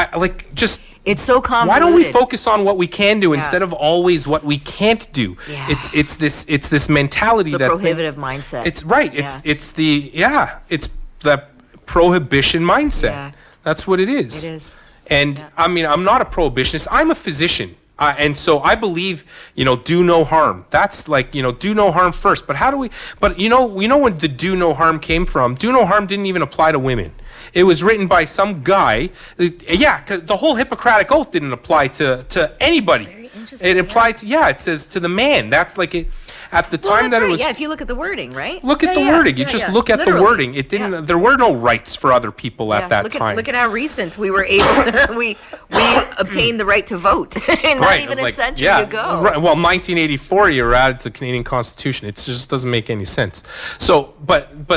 It's so convoluted. why don't we focus on what we can do Yeah. instead of always what we can't do? Yeah. It's this mentality the that prohibitive mindset. it's right. Yeah. It's the prohibition mindset. Yeah. That's what it is. It is. And I mean, I'm not a prohibitionist. I'm a physician. And so I believe, do no harm. That's like, do no harm first. But how do we, but when the do no harm came from, do no harm didn't even apply to women. It was written by some guy. Yeah, 'cause the whole Hippocratic Oath didn't apply to anybody. Very interesting, It yeah. applied to, it says to the man. That's like it. At the Well, time that's that right. it was. Yeah, if you look at the wording, right? Look at Yeah, the yeah, wording. You yeah, just yeah. look at Literally. the wording. It didn't. Yeah. There were no rights for other people at that look time. Look at how recent we were able to. we obtained the right to vote. And not Right, it even was a like, century yeah, ago. Right. Well, 1984, you were added to the Canadian Constitution. It just doesn't make any sense. So,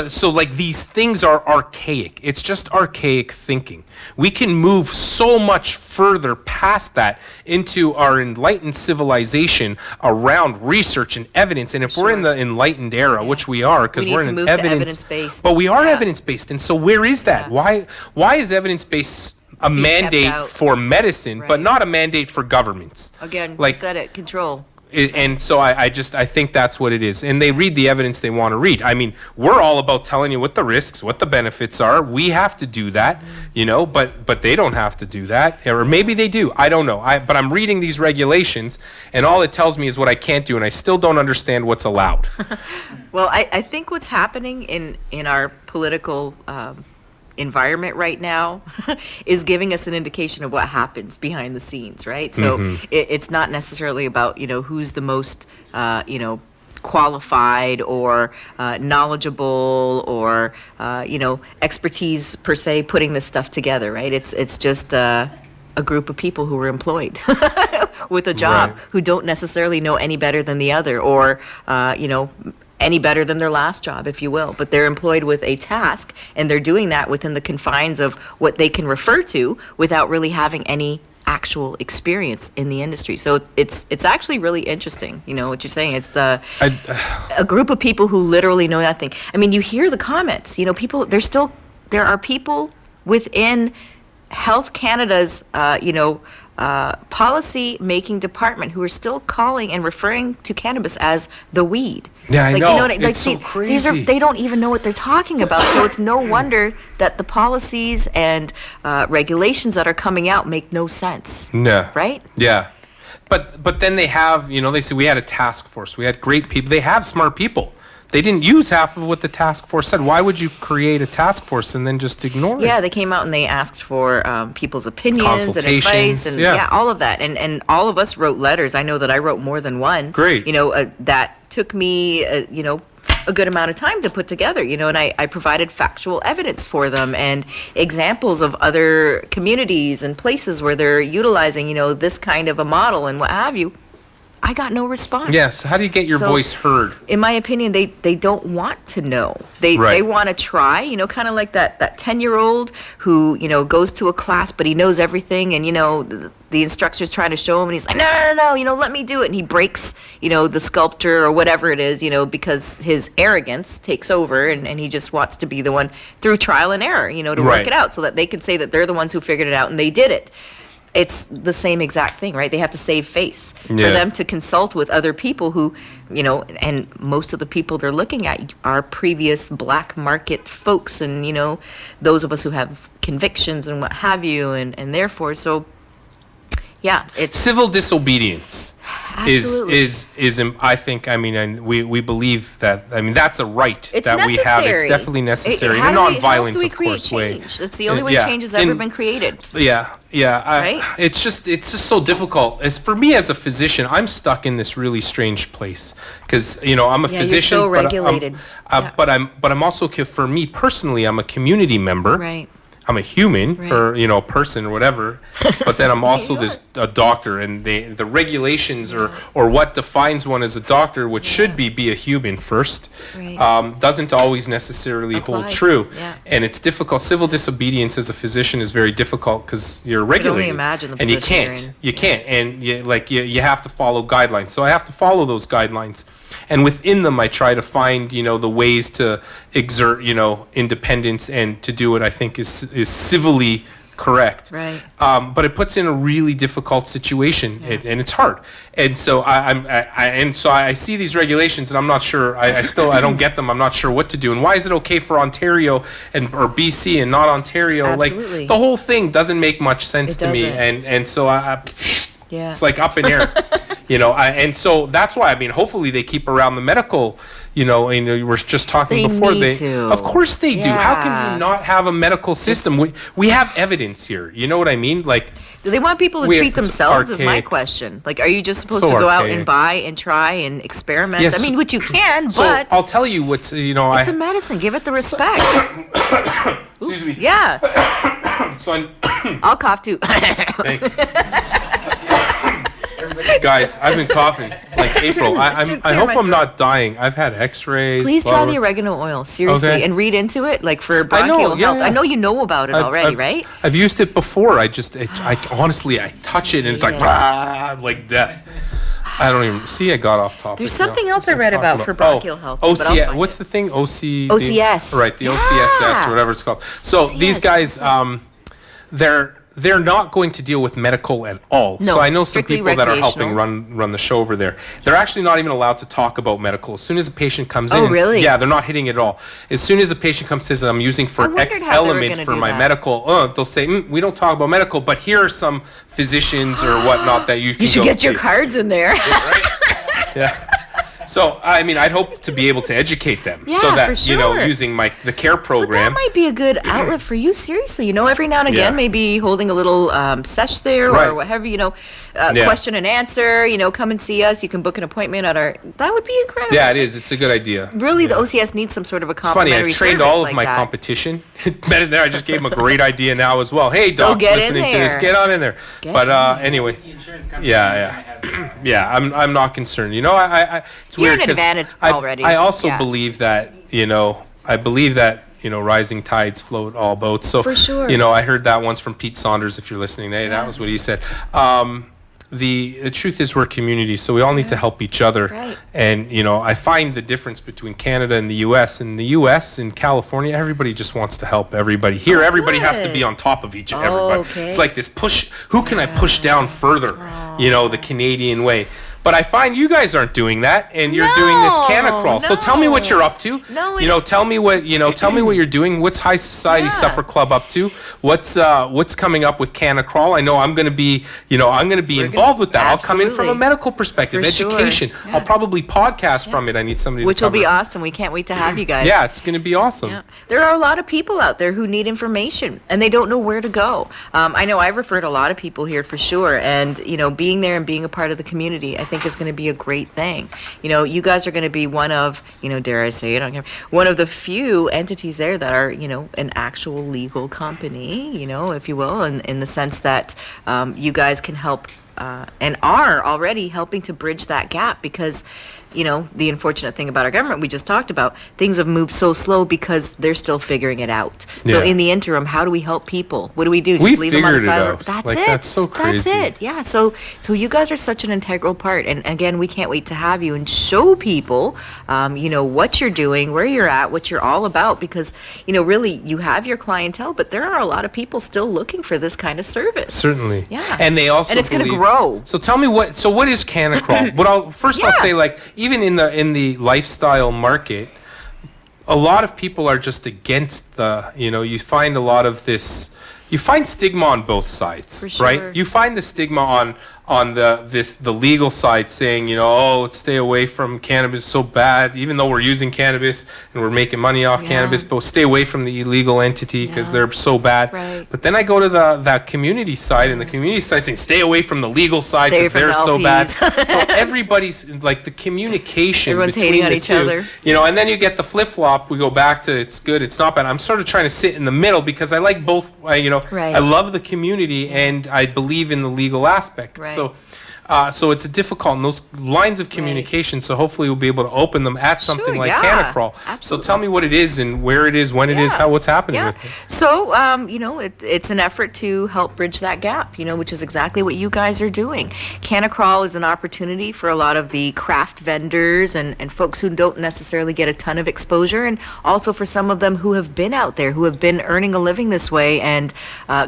so like these things are archaic. It's just archaic thinking. We can move so much further past that into our enlightened civilization around research and evidence. And if we're in the enlightened era, which we are, because We need we're to in move an to evidence-based. but we are Yeah. evidence-based. And so where is that? Yeah. Why is evidence-based a mandate out. for medicine, but Right. not a mandate for governments? Again, Like- you said it. Control. And so I think that's what it is. And they read the evidence they want to read. I mean, we're all about telling you what the risks, what the benefits are. We have to do that, but they don't have to do that. Or maybe they do. I don't know. But I'm reading these regulations, and all it tells me is what I can't do, and I still don't understand what's allowed. Well, I think what's happening in our political environment right now is giving us an indication of what happens behind the scenes, right? So it's not necessarily about, who's the most, qualified or knowledgeable or expertise per se putting this stuff together, right? It's just a group of people who were employed with a job Right. who don't necessarily know any better than the other or any better than their last job, if you will. But they're employed with a task, and they're doing that within the confines of what they can refer to without really having any actual experience in the industry. So it's actually really interesting, what you're saying. It's a group of people who literally know nothing. I mean, you hear the comments, people, there are people within Health Canada's, policy-making department who are still calling and referring to cannabis as the weed. Yeah, I know. It's so crazy. they don't even know what they're talking about. So it's no wonder that the policies and regulations that are coming out make no sense. No. Right? Yeah. But then they have, they say we had a task force. We had great people. They have smart people. They didn't use half of what the task force said. Why would you create a task force and then just ignore it? Yeah, they came out and they asked for people's opinions and advice Consultations, and yeah. all of that. And all of us wrote letters. I know that I wrote more than one. Great. That took me, a good amount of time to put together, and I provided factual evidence for them and examples of other communities and places where they're utilizing, this kind of a model and what have you. I got no response. Yes. How do you get your So, voice heard? In my opinion, they don't want to know. They Right. want to try, kind of like that 10-year-old who, goes to a class, but he knows everything. And, the instructor's trying to show him and he's like, no, let me do it. And he breaks, the sculpture or whatever it is, because his arrogance takes over and he just wants to be the one through trial and error, to Right. work it out so that they can say that they're the ones who figured it out and they did it. It's the same exact thing, right? They have to save face for Yeah. them to consult with other people who, and most of the people they're looking at are previous black market folks and, those of us who have convictions and what have you. And therefore, so, yeah, it's... Civil disobedience Absolutely. is I think, and we believe that, that's a right It's that we have. It's necessary. definitely necessary in How a do we- how non-violent, else do we of create course, way. change? That's the only way Yeah. change has ever And- been created. Yeah. Right? It's just so difficult. It's for me as a physician. I'm stuck in this really strange place because I'm a Yeah, you're physician. so but I'm- regulated. Yeah. But I'm also for me personally. I'm a community member. Right. I'm a human Right. or a person or whatever, but then I'm also you a doctor, and the regulations or what defines one as a doctor, which should be a human first, Right. doesn't always necessarily hold Apply. true, Yeah. and it's difficult. Civil disobedience as a physician is very difficult because you're only regulated, imagine the and you position you're can't, in. you can't, and you have to follow guidelines. So I have to follow those guidelines. And within them, I try to find, the ways to exert, independence and to do what I think is civilly correct. Right. But it puts in a really difficult situation, and it's hard. And so I see these regulations, and I'm not sure. I don't get them. I'm not sure what to do. And why is it okay for Ontario or BC and not Ontario? Absolutely. Like the whole thing doesn't make much sense It to me. doesn't. And so Yeah. it's like up in air. And so that's why, hopefully they keep around the medical, we were just talking They before. need to. Of course they do. How can Yeah. you not have a medical system? We have evidence here. You know what I mean? Like, Do they want people to Weird. treat It's themselves is my archaic. question. Like, are you just supposed So to go out archaic. and buy and try and experiment? Yes. I mean, which you can, so but I'll tell you what's, it's a medicine. Give it the respect. excuse me. Yeah. So I'll cough too. thanks. Guys, I've been coughing like April. I To I clear hope my I'm throat. not dying. I've had X-rays. Please try the blood- oregano oil, seriously, Okay. and read into it, like for I bronchial know, yeah, health. yeah. I know you know about it already, right? I've used it before. I honestly, I touch it and it's like, Yes. "Rah," like death. I don't even see. I got off topic. There's now. something else I Let's read talk about for bronchial health, but I'll OCS. find What's it. the thing? OC. OCS. Right. The Yeah. OCSS or whatever it's called. So these OCS, guys, that's they're not going to deal with medical at all. No, so I know some strictly people that are helping recreational. run the show over there. They're actually not even allowed to talk about medical. As soon as a patient comes in, Oh, and really? yeah, they're not hitting it at all. As soon as a patient comes and says, I'm using I for wondered X how they were element gonna for do my that. medical, they'll say, we don't talk about medical, but here are some physicians or whatnot that you can You should go get your see." cards in there. Right? Yeah. So, I mean, I'd hope to be able to educate them so Yeah, that, for using the CARE But that program. might be a good outlet for you, seriously. Every now and again, Yeah. maybe holding a little sesh there Right. or whatever, Yeah. question and answer, come and see us. You can book an appointment that would be incredible. Yeah, it is. It's a good idea. Really, the OCS needs some sort of a It's funny, complimentary I've trained service all of like my that. competition. I just gave them a great idea now as well. Hey, So docs, get in listening to this, there. get on in there. Get But in anyway, The insurance company Yeah, yeah, I'm not concerned. It's You're weird an 'cause advantage I already. I also Yeah. believe that rising tides float all boats. So For sure. I heard that once from Pete Saunders. If you're listening, that was what he said. The truth is we're a community, so we all need to help each other. Right. And I find the difference between Canada and the U.S. In the U.S. in California, everybody just wants to help everybody. Here, everybody has to be good. on top of everybody. Okay. It's like this push. Who can I push down further? The Canadian way. But I find you guys aren't doing that, and you're doing this canna crawl. So tell me what no. you're up to. No, Tell me what you're doing. What's High Society Yeah. Supper Club up to? What's coming up with canna crawl? I know I'm going to be involved with that. I'll come in from a Absolutely. medical perspective, For sure. education. Yeah. I'll probably podcast from it. I need somebody Which to will cover be it. awesome. We can't wait to have you guys. Yeah, it's going to be awesome. Yeah. There are a lot of people out there who need information and they don't know where to go. I know I've referred a lot of people here for sure. And, being there and being a part of the community, I think is going to be a great thing. You guys are going to be one of, dare I say it, one of the few entities there that are, an actual legal company, if you will, in the sense that you guys can help and are already helping to bridge that gap because the unfortunate thing about our government we just talked about, things have moved so slow because they're still figuring it out. So Yeah. in the interim, how do we help people? What do we do? Just We leave them on the figured it side? out. That's Like, it. that's so crazy. That's it. Yeah. So you guys are such an integral part. And again, we can't wait to have you and show people, what you're doing, where you're at, what you're all about, because, really you have your clientele, but there are a lot of people still looking for this kind of service. Certainly. Yeah. And they also And it's gonna believe- grow. So tell me what is canna crawl? I'll Yeah. say, like, even in the lifestyle market, a lot of people are just against you find a lot of this, you find stigma on both sides, For sure. right? You find the stigma on the legal side saying, let's stay away from cannabis, so bad, even though we're using cannabis and we're making money off Yeah. cannabis, but stay away from the illegal entity because Yeah. they're so bad. Right. But then I go to that community side, and the community side saying, stay away from the legal side Stay because from they're the so bad. LPs. So everybody's like the communication Everyone's between hating on the each two, other. and then you get the flip flop. We go back to it's good, it's not bad. I'm sort of trying to sit in the middle because I like both. Right. I love the community and I believe in the legal aspect. Right. So it's a difficult in those lines of communication. So hopefully we'll be able to open them at something Sure, like yeah, Canna Crawl. absolutely. So tell me what it is and where it is, when it is, Yeah. what's happening Yeah. with it. So, it's an effort to help bridge that gap, which is exactly what you guys are doing. Canna Crawl is an opportunity for a lot of the craft vendors and folks who don't necessarily get a ton of exposure, and also for some of them who have been out there, who have been earning a living this way and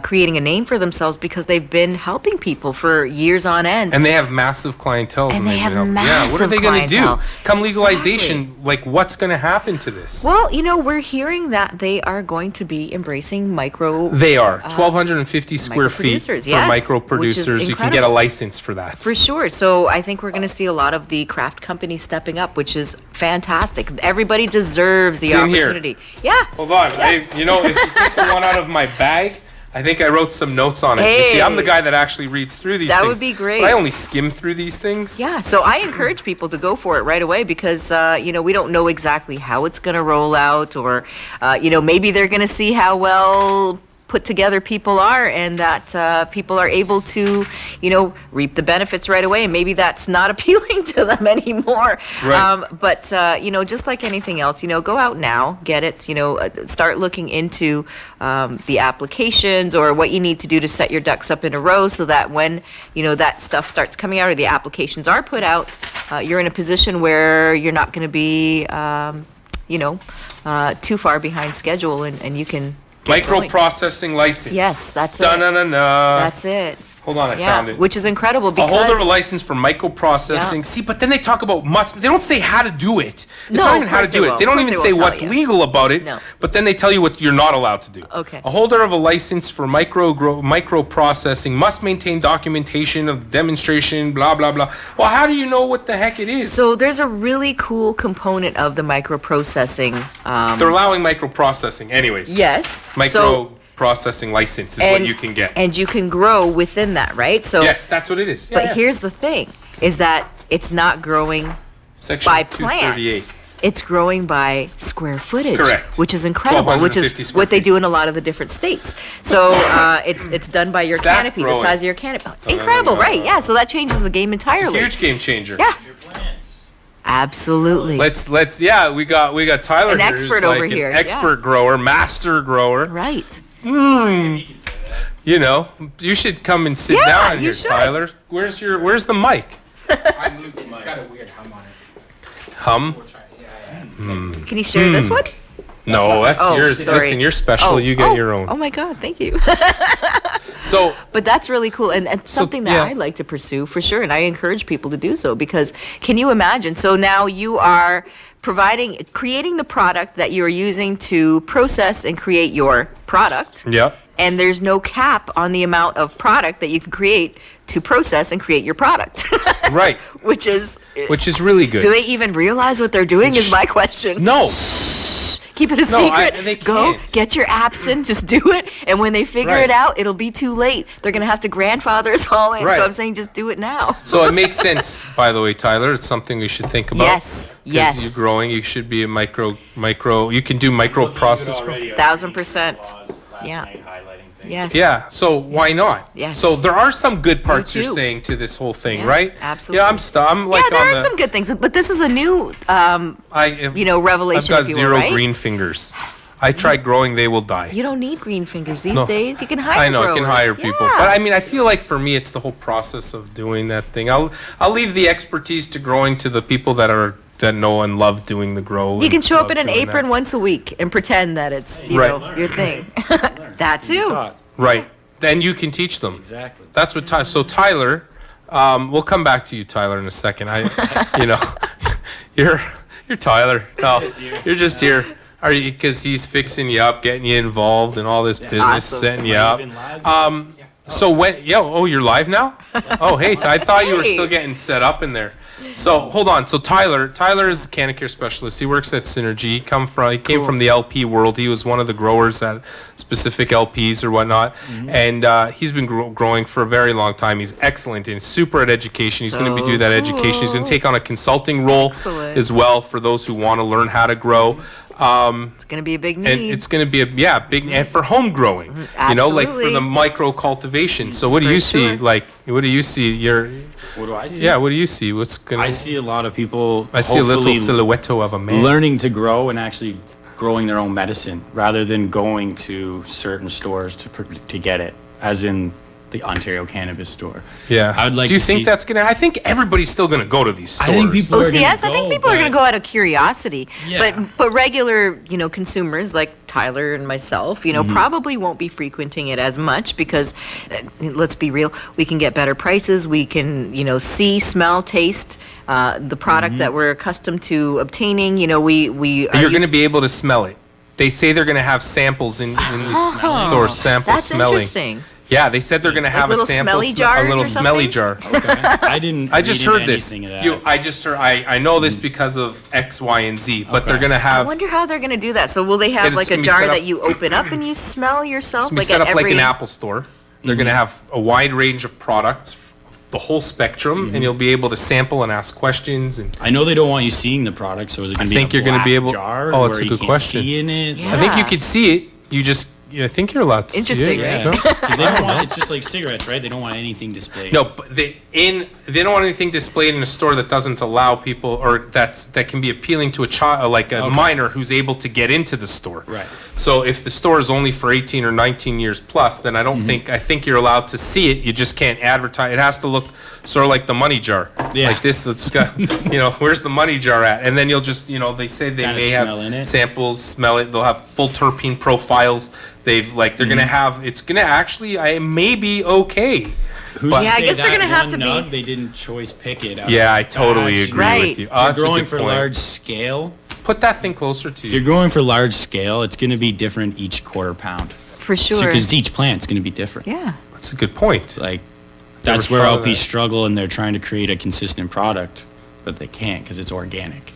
creating a name for themselves because they've been helping people for years on end. And they have massive clientele. And they have what are massive they going to do? clientele. Come legalization, like what's going to happen to this? Well, we're hearing that they are going to be embracing micro. They are 1,250 square feet micro-producers, for yes, micro which is producers. You can get a incredible. license for that. For sure. So I think we're going to see a lot of the craft companies stepping up, which is fantastic. Everybody deserves the It's in here. opportunity. Yeah. Hold on, if you take the one out of my bag, I think I wrote some notes on it. You see, I'm the Hey. guy that actually reads through these That things. would be great. But I only skim through these things. Yeah, so I encourage people to go for it right away because, we don't know exactly how it's going to roll out or, maybe they're going to see how well put together people are and that people are able to, reap the benefits right away. And maybe that's not appealing to them anymore. Right. But just like anything else, go out now, get it, start looking into the applications or what you need to do to set your ducks up in a row so that when, that stuff starts coming out or the applications are put out, you're in a position where you're not going to be, too far behind schedule and you can get going. Microprocessing license. Yes, that's it. Da-na-na-na. That's it. Hold on, I found it. Which is incredible A because holder of a license for microprocessing. Yeah. See, but then they talk about must. They don't say how to do it. It's No, not even of how to course they do it. won't. They don't Of course even they say won't what's tell you. legal about it. No. But then they tell you what you're not allowed to do. Okay. A holder of a license for microprocessing must maintain documentation of demonstration, blah, blah, blah. Well, how do you know what the heck it is? So there's a really cool component of the microprocessing. They're allowing microprocessing anyways. Yes. Microprocessing license is what you can get. And you can grow within that, right? So Yes, that's what it is. but here's the thing, is that it's not growing Section by 238. plants. It's growing by square footage. Correct. Which is incredible, which 1,250 is square what they feet. do in a lot of the different states. So it's done by your Stack canopy, growing. the size of your canopy. Incredible, right? Yeah, so that changes the game It's a entirely. huge game changer. Yeah, absolutely. Let's we got Tyler An here, expert who's over like here, an yeah. expert grower, master grower. Right. You know, you should come and sit Yeah, down you here, should. Tyler. Where's the mic? I moved it. It's got a weird hum on it. Hum? We'll try it. Yeah. Can you share this one? No, that's Oh, yours. sorry. Listen, you're special. You get your own. Oh my God, thank you. So But that's really cool and something that yeah. I like to pursue for sure. And I encourage people to do so because can you imagine? So now you are creating the product that you are using to process and create your product. Yep. And there's no cap on the amount of product that you can create to process and create your product. Right. Which is really good. do they even realize what they're doing is my question. No. Keep it a No, secret. they Go can't. get your apps in, just do it. And when they figure Right. it out, it'll be too late. They're gonna have to grandfather us all in. Right. So I'm saying just do it now. So it makes sense, by the way, Tyler. It's something we should think about. Yes, 'Cause yes. you're growing. You should be a micro. You can do micro process. 1,000%. Yeah. Yes. Yeah, so why not? Yes. So there are some good parts you're too. saying to this whole thing, Yeah, right? absolutely. Yeah, I'm like Yeah, there on are the, some good things, but this is a new, revelation. I've got if you will, zero right? green fingers. I tried growing, they will die. You don't need green fingers these No. days. You can hire I know, I can growers. hire people. Yeah. But I mean, I feel like for me, it's the whole process of doing that thing. I'll leave the expertise to growing to the people that know and love doing the grow. You and can show up love in an doing apron that. once a week and pretend that it's Right. your thing. That too. Right. Then you can teach them. Exactly. That's what So Tyler, we'll come back to you, Tyler, in a second. You're Tyler. No, you're just here. Are you? Because he's fixing you up, getting you involved in all this business, Awesome. setting you up. So when? You're live now. Oh, hey, I thought you were Hey. still getting set up in there. So hold on. So Tyler is a canna care specialist. He works at Synergy. He came from the LP world. He was one of the growers at specific LPs or whatnot, and he's been growing for a very long time. He's excellent and super at education. He's going to So do that education. He's going to take on a consulting role Excellent. as well for those who want to learn how to grow. It's going to be a big And need. it's going to be a big and for home growing, like for Absolutely. the micro cultivation. So what do For you see? sure. Like, what do you see? What do I see? What do you see? What's gonna? I see a lot of people. I see a little hopefully silhouette of a man. learning to grow and actually growing their own medicine rather than going to certain stores to get it, as in the Ontario Cannabis Store. Yeah. I would like Do you to think see- that's gonna? I think everybody's still gonna go to these stores. I think people are gonna OCS, I think go, people are going to but- go out of curiosity. Yeah. But regular, consumers like Tyler and myself, Mm-hmm. probably won't be frequenting it as much because, let's be real, we can get better prices. We can, see, smell, taste the product Mm-hmm. that we're accustomed to obtaining. We are You're used- gonna be able to smell it. They say they're gonna have samples in these stores. Sample That's smelling. interesting. Yeah, they said they're gonna have a little sample. smelly a jars little or smelly something? jar. I didn't. I just read heard into this. anything of that. I just heard. I know this because of X, Y, and Z. But they're Okay. gonna I have. wonder how they're going to do that. So will they have It's like a gonna be jar set up- that you open up and you smell yourself? It's gonna be set at up like an every- Apple store. They're gonna have a wide range of products, the whole spectrum, and you'll be able to sample and ask questions. And I know they don't want you seeing the product, so is it going to be think a you're gonna black be able- jar Oh, it's where a you good can't question. see in it? Yeah. I think you could see it. I think you're allowed to Interesting, see it. right? Yeah, because they don't want. It's just like cigarettes, right? They don't want anything displayed. No, but they don't want anything displayed in a store that doesn't allow people, or that can be appealing to a child, like a Okay. minor who's able to get into the store. Right. So if the store is only for 18 or 19 years plus, then I don't Mm-hmm. I think you're allowed to see it. You just can't advertise. It has to look sort of like the money jar. Yeah. Like this. That's got, where's the money jar at? And then you'll just, they say they Kinda may smell in have it. samples, smell it. They'll have full terpene profiles. They're Mm-hmm. gonna have, it's gonna actually, I may be okay. Who's But- to Yeah, I say guess they're that gonna have one to be- nug they didn't choice pick it out Yeah, of I totally batch. agree Right. with you. If Oh, you're that's a growing good for point. large scale, Put that thing closer to if you're you. growing for large scale, it's going to be different each quarter pound. For sure. Because each plant's going to be different. Yeah. That's a good point. Like, Never that's where thought of LPs that. struggle and they're trying to create a consistent product, but they can't because it's organic.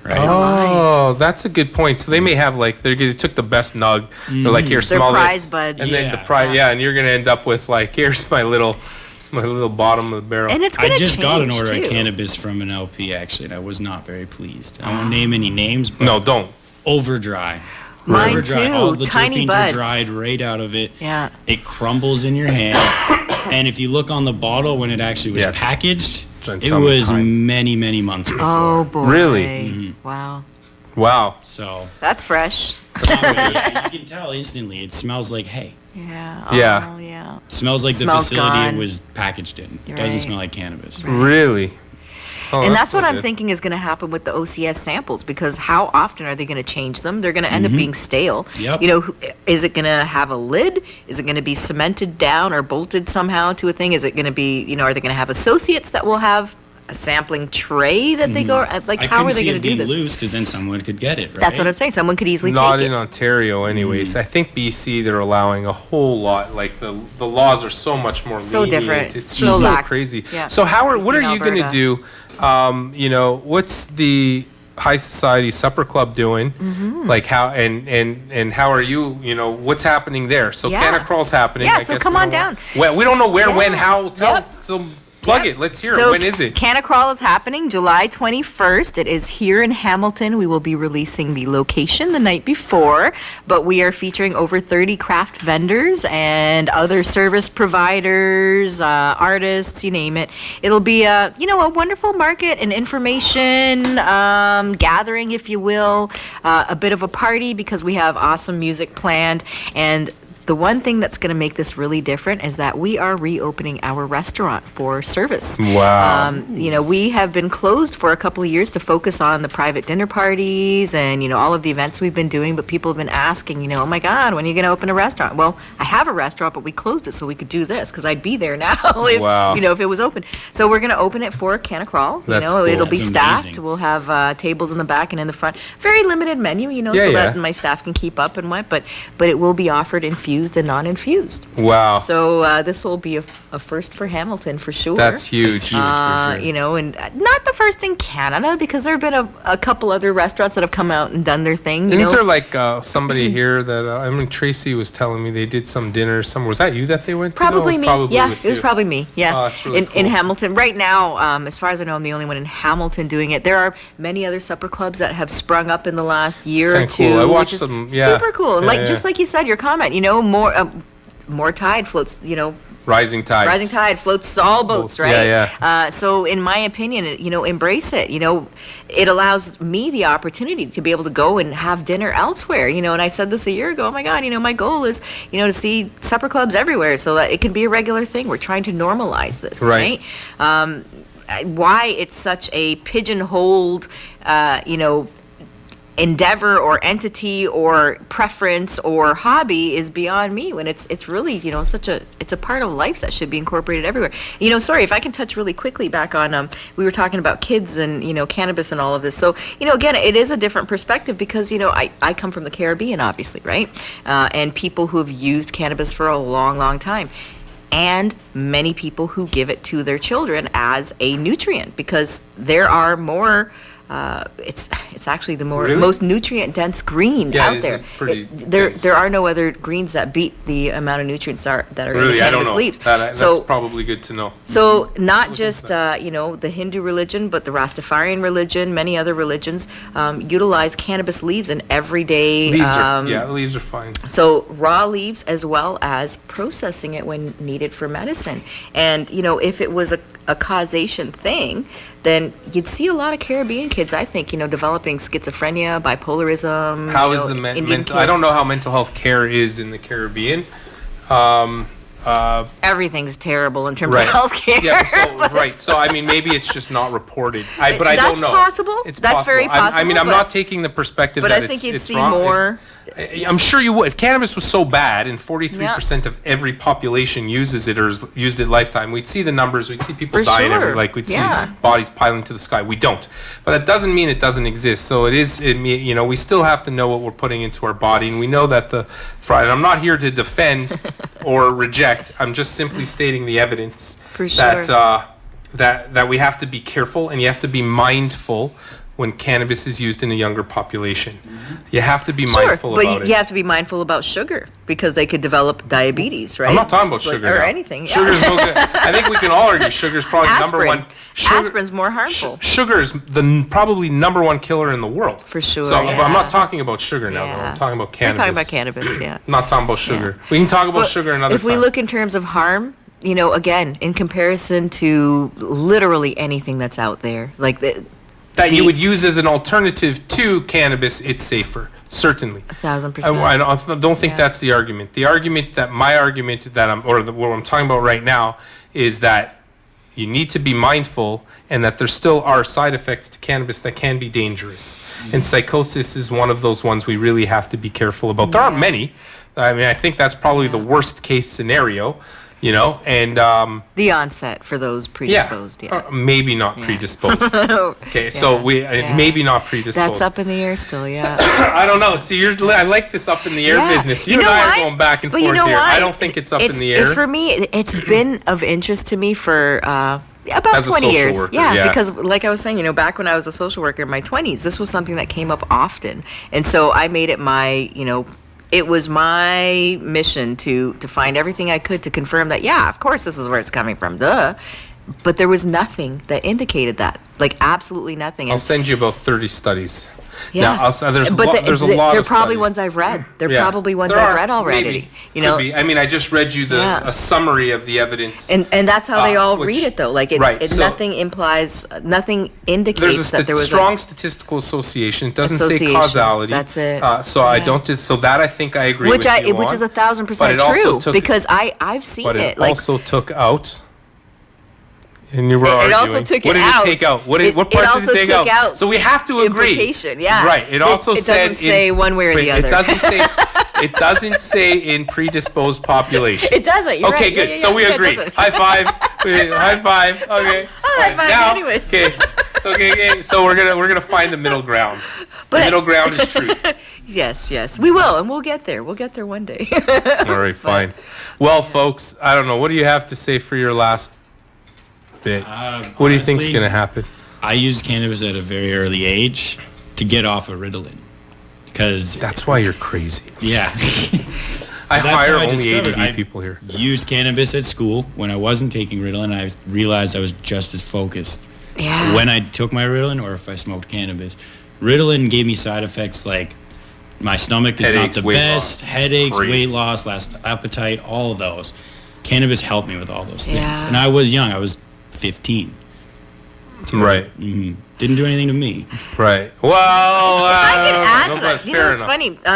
Right? Oh, that's a good point. So they may have like they took the best nug. They're like, here, Their smell prize this, buds. and then the Yeah. prize, yeah, and you're gonna end up with like, here's my little bottom of the barrel. And it's I gonna just got an change, order too. of cannabis from an LP actually, and I was not very pleased. I won't name any names, but no, don't. over dry. Mine Over dry. too, All the tiny terpenes buds. are dried right out of it. Yeah. It crumbles in your hand. And if you look on the bottle when it actually was Yeah. packaged, Trying to it tell me was time. many, many months before. Oh boy. Really? Mm-hmm. Wow. Wow. So That's fresh. it's not really- you can tell instantly. It smells like hay. Yeah. Yeah. Oh, yeah. Smells like the Smells facility gone. it was packaged in. You're Doesn't right. smell like cannabis. Really? Oh, And that's what not I'm good. thinking is going to happen with the OCS samples, because how often are they going to change them? They're going to end up being stale. Yep. You know, is it going to have a lid? Is it going to be cemented down or bolted somehow to a thing? Is it going to be, you know, are they going to have associates that will have a sampling tray that they go, like, I how couldn't are they see going it to do being this? loose because then someone could get it, right? That's what I'm saying. Someone could easily Not take in it. Ontario, anyways. I think BC they're allowing a whole lot. Like the laws are so much more So lenient. different. It's So just so lax. crazy. Yeah. So what BC are and you going to Alberta. do? You know, what's the High Society Supper Club doing? Mm-hmm. Like how and how are you? You know, what's happening there? So Yeah. Canna Crawl's happening. Yeah, I so guess come we on don't know- down. Well, we don't know where, when, Yeah. how. Tell. Yep. So plug Yep. it. Let's hear it. So When is it? Canna Crawl is happening July 21st. It is here in Hamilton. We will be releasing the location the night before, but we are featuring over 30 craft vendors and other service providers, artists, you name it. It'll be a, you know, a wonderful market and information gathering, if you will, a bit of a party because we have awesome music planned. And the one thing that's going to make this really different is that we are reopening our restaurant for service. Wow. You know, we have been closed for a couple of years to focus on the private dinner parties and, you know, all of the events we've been doing, but people have been asking, you know, oh my God, when are you going to open a restaurant? Well, I have a restaurant, but we closed it so we could do this because I'd be there now if, Wow. you know, if it was open. So we're going to open it for Canna Crawl. You That's know, cool. it'll be That's staffed. amazing. We'll have tables in the back and in the front. Very limited menu, you know, Yeah, so yeah. that my staff can keep up and what, but it will be offered infused and non-infused. Wow. So this will be a first for Hamilton for sure. That's huge. Huge for sure. You know, and not the first in Canada because there have been a couple other restaurants that have come out and done their thing. You Isn't know, there like somebody here that I mean Tracy was telling me they did some dinner somewhere? Was that you that they went to? No, probably it was me. Probably Yeah, with it was you. probably me. Yeah, Oh, that's really in cool. Hamilton right now. As far as I know, I'm the only one in Hamilton doing it. There are many other supper clubs that have sprung up in the last year or kinda two, cool. I watched which is them, yeah. super cool. And Yeah, like yeah. just like you said, your comment. You know, more tide floats. You know, Rising Tide. rising tide floats all boats, right? Yeah, So in my opinion, you know, embrace it. You know, it allows me the opportunity to be able to go and have dinner elsewhere. You know, and I said this a year ago. Oh my God, you know, my goal is, you know, to see supper clubs everywhere so that it can be a regular thing. We're trying to normalize this, Right. right? Why it's such a pigeonholed, you know, endeavor or entity or preference or hobby is beyond me when it's really, you know, it's a part of life that should be incorporated everywhere. You know, sorry, if I can touch really quickly back on we were talking about kids and, you know, cannabis and all of this. So, you know, again, it is a different perspective because, you know, I come from the Caribbean, obviously, right? And people who have used cannabis for a long time. And many people who give it to their children as a nutrient because there are more it's actually the Really? most nutrient dense green Yeah, out is there. it pretty There dense? are no other greens that beat the amount of nutrients that are in Really, the I don't cannabis know. leaves. That's So probably good to know. so not just you know, the Hindu religion, but the Rastafarian religion, many other religions utilize cannabis leaves in everyday. Leaves are leaves are fine. So raw leaves as well as processing it when needed for medicine. And, you know, if it was a causation thing, then you'd see a lot of Caribbean kids, I think, you know, developing schizophrenia, bipolarism. How you is know, the Indian mental? I don't kids. know how mental health care is in the Caribbean. Everything's terrible in terms Right. of healthcare. Yeah. So right. So I mean, maybe it's just not reported. But I That's don't know. possible. It's That's very I mean, possible, I'm but- not taking the perspective But that I think you'd it's see wrong. more I'm sure you would. If cannabis was so bad and 43% of every population uses it or has used it lifetime, we'd see the numbers, we'd see people For dying sure. we'd Yeah. see bodies piling to the sky. We don't. But that doesn't mean it doesn't exist. So we still have to know what we're putting into our body. And we know that and I'm not here to defend or reject. I'm just simply stating the evidence For sure. that we have to be careful and you have to be mindful when cannabis is used in a younger population. You have to be mindful but about it. you have to be mindful about sugar because they could develop diabetes, right? I'm not talking about sugar or now. anything. Yeah. Sugar's no good. I think we can all argue sugar's probably number one. Aspirin's more harmful. Sugar is probably number one killer in the world. For sure, So but I'm yeah. not talking about sugar now. Though. Yeah. I'm talking about We're cannabis. talking about cannabis, yeah. I'm not talking about sugar. We can talk about But sugar another if time. we look in terms of harm, again, in comparison to literally anything that's out there, like that you would use as an alternative to cannabis, it's safer. Certainly. 1,000%. I don't think Yeah. that's the argument. My argument that what I'm talking about right now is that you need to be mindful and that there still are side effects to cannabis that can be dangerous. And psychosis is one of those ones we really have to be careful about. There aren't many. I mean, I think that's probably the worst case scenario, and the onset for those predisposed, yeah. maybe not predisposed. Okay, so Yeah. maybe not predisposed. That's up in the air still, yeah. I don't know. See, I like this up in the air Yeah. business. You know and I what? are going back and But forth you know here. what? I don't think it's up in the air. For me, it's been of interest to me for about As a 20 social years. worker, yeah, yeah. because like I was saying, back when I was a social worker in my 20s, this was something that came up often. And so I made it it was my mission to find everything I could to confirm that, yeah, of course this is where it's coming from, duh. But there was nothing that indicated that, like absolutely nothing. I'll send you about 30 studies. Yeah. Now, there's a But lot they're of probably studies. ones I've read. They're Yeah. probably ones There I've are, read already. maybe. You know, Could be. I mean, I just read you Yeah. a summary of the evidence. and that's how they all which- read it though. Like right, so- nothing implies, nothing indicates There's that there was strong statistical association. It doesn't say Association. causality. That's it. So I Yeah. don't just. So that I think I agree which with you which on. is 1,000% But it also true took- because I've seen But it. it Like also took out. And you were It arguing. also took what it did out. it take out? What It part did also it take took out So we have to agree. implication, yeah. Right. It also it said doesn't say one way or the other. It doesn't say. It doesn't say in predisposed population. it doesn't. You're Okay, right. good. Yeah, So we yeah, it agree. doesn't. High five. High five. Okay. High five Now, anyways. Okay. Okay. So we're gonna find the middle ground. But The middle ground is truth. Yes, we will, and we'll get there. We'll get there one day. All right. Fine. Well, folks, I don't know. What do you have to say for your last bit? What do you think's honestly, gonna happen? I used cannabis at a very early age to get off of Ritalin. Because, That's why you're crazy. yeah. I That's hire how I only discovered. ADD I people here. used cannabis at school. When I wasn't taking Ritalin, I realized I was just as focused. Yeah. When I took my Ritalin or if I smoked cannabis. Ritalin gave me side effects like my stomach is Headaches, not the weight best, loss. headaches, Crazy. weight loss, lost appetite, all of those. Cannabis helped me with all those things. Yeah. And I was young. I was 15. Right. Didn't do anything to me. Right. Well, I could add no, to but that. You fair know, it's enough.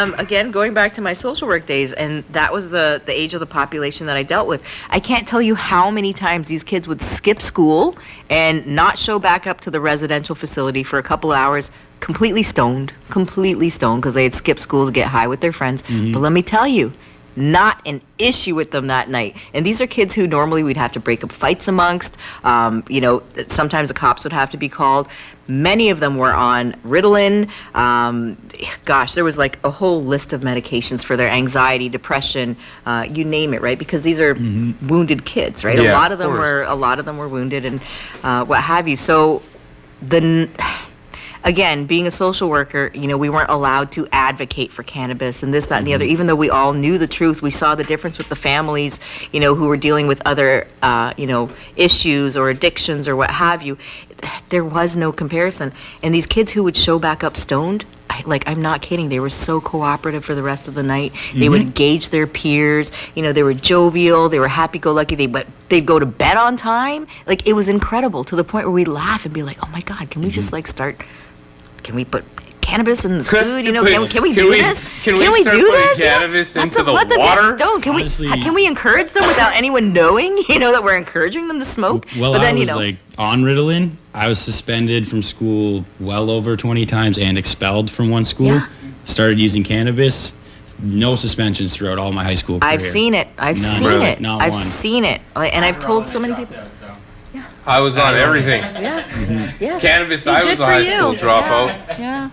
funny. Again, going back to my social work days, and that was the age of the population that I dealt with. I can't tell you how many times these kids would skip school and not show back up to the residential facility for a couple hours, completely stoned, because they had skipped school to get high with their friends. But let me tell you, not an issue with them that night. And these are kids who normally we'd have to break up fights amongst. Sometimes the cops would have to be called. Many of them were on Ritalin. There was like a whole list of medications for their anxiety, depression, you name it, right? Because these are wounded kids, right? Yeah, a lot of course. them were wounded and what have you. So again, being a social worker, we weren't allowed to advocate for cannabis and this, that, and the other. Even though we all knew the truth, we saw the difference with the families, who were dealing with other, issues or addictions or what have you. There was no comparison. And these kids who would show back up stoned, I'm not kidding, they were so cooperative for the rest of the night. They would engage their peers. They were jovial. They were happy-go-lucky. They'd go to bed on time. It was incredible to the point where we'd laugh and be like, oh, my God, can we just, start... Can we put cannabis in the food? Can we do this? Can we start do putting this? cannabis into the let them water? get stoned. Honestly- Can we encourage them without anyone knowing? That we're encouraging them to smoke. Well, but then I was on Ritalin. I was suspended from school well over 20 times and expelled from one school. Yeah. started using cannabis. No suspensions throughout all my high school career. I've seen it. I've None. seen Really? it. Not I've one. seen it. And I've told so many Dropped people. out, so. I was on everything. Yeah. Yes. Cannabis, Hey, I good was a for high you. school dropout, Yeah.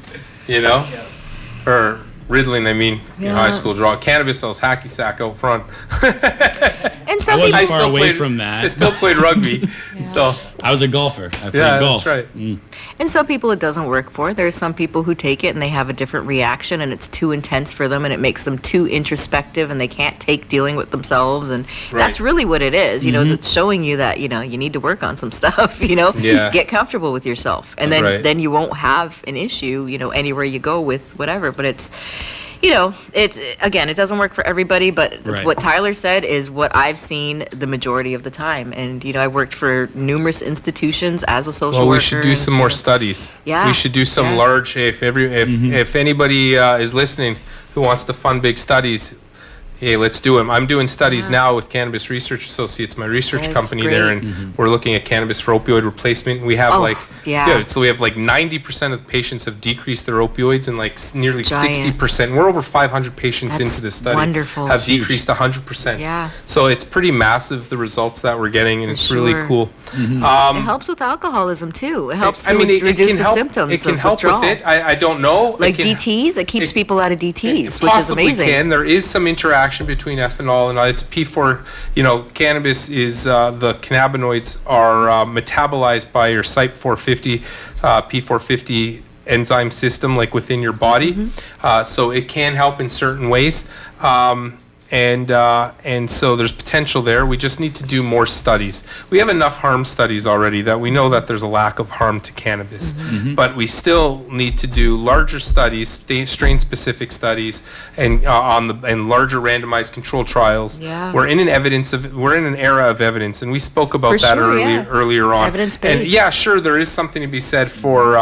you know? Yeah. Or Riddling, I mean, in Yeah. high school dropout. Cannabis, I was hacky sack out front. And I some wasn't people. far away played, from that. I still played rugby. So, I was a golfer. I played yeah, golf. that's right. And some people it doesn't work for. There's some people who take it and they have a different reaction and it's too intense for them and it makes them too introspective and they can't take dealing with themselves. And that's Right. really what it is. You know, is it's showing you that, you know, you need to work on some stuff, you know, Yeah. get comfortable with yourself. And then, Right. then you won't have an issue, you know, anywhere you go with whatever. But it's, you know, it's, again, it doesn't work for everybody, but Right. what Tyler said is what I've seen the majority of the time. And, you know, I worked for numerous institutions as a social Well, worker. we should do and, some you more know, studies. Yeah, We should do some yeah. large, if anybody is listening who wants to fund big studies, hey, let's do them. I'm doing studies now with Cannabis Research Associates, my research That's company there, great. and we're looking at cannabis for opioid replacement. We have Oh, yeah. good. So we have like 90% of the patients have decreased their opioids, and like nearly Giant. 60%. We're over 500 patients That's into this study. wonderful. Have That's huge. decreased 100%. Yeah. So it's pretty massive, the results that we're getting, and For it's really sure. cool. It helps with alcoholism too. It helps to it reduce can the help, symptoms It can of help withdrawal. with it. I don't know. Like it can, DTs, it keeps it- people out of DTs, It which is possibly amazing. can. There is some interaction between ethanol and it's P4. You know, cannabis is the cannabinoids are metabolized by your CYP450, P450 enzyme system, like within your body. Mm-hmm. So it can help in certain ways. And so there's potential there. We just need to do more studies. We have enough harm studies already that we know that there's a lack of harm to cannabis, Mm-hmm. but we still need to do larger studies, strain-specific studies, and and larger randomized control trials. Yeah. We're in an era of evidence, and we spoke about For that sure, yeah. earlier on. Evidence-based. And yeah, sure, there is something to be said for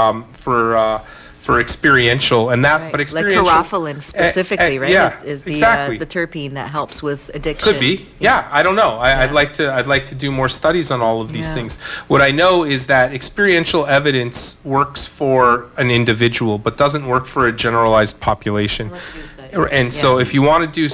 experiential, and that, Right. but Like experiential. carofilin specifically, right? Yeah, is exactly. the terpene that helps with addiction. Could be. Yeah, I don't know. I'd Yeah. like to do more studies on all of these Yeah. things. What I know is that experiential evidence works for an individual, but doesn't work for a generalized population. And so if you want to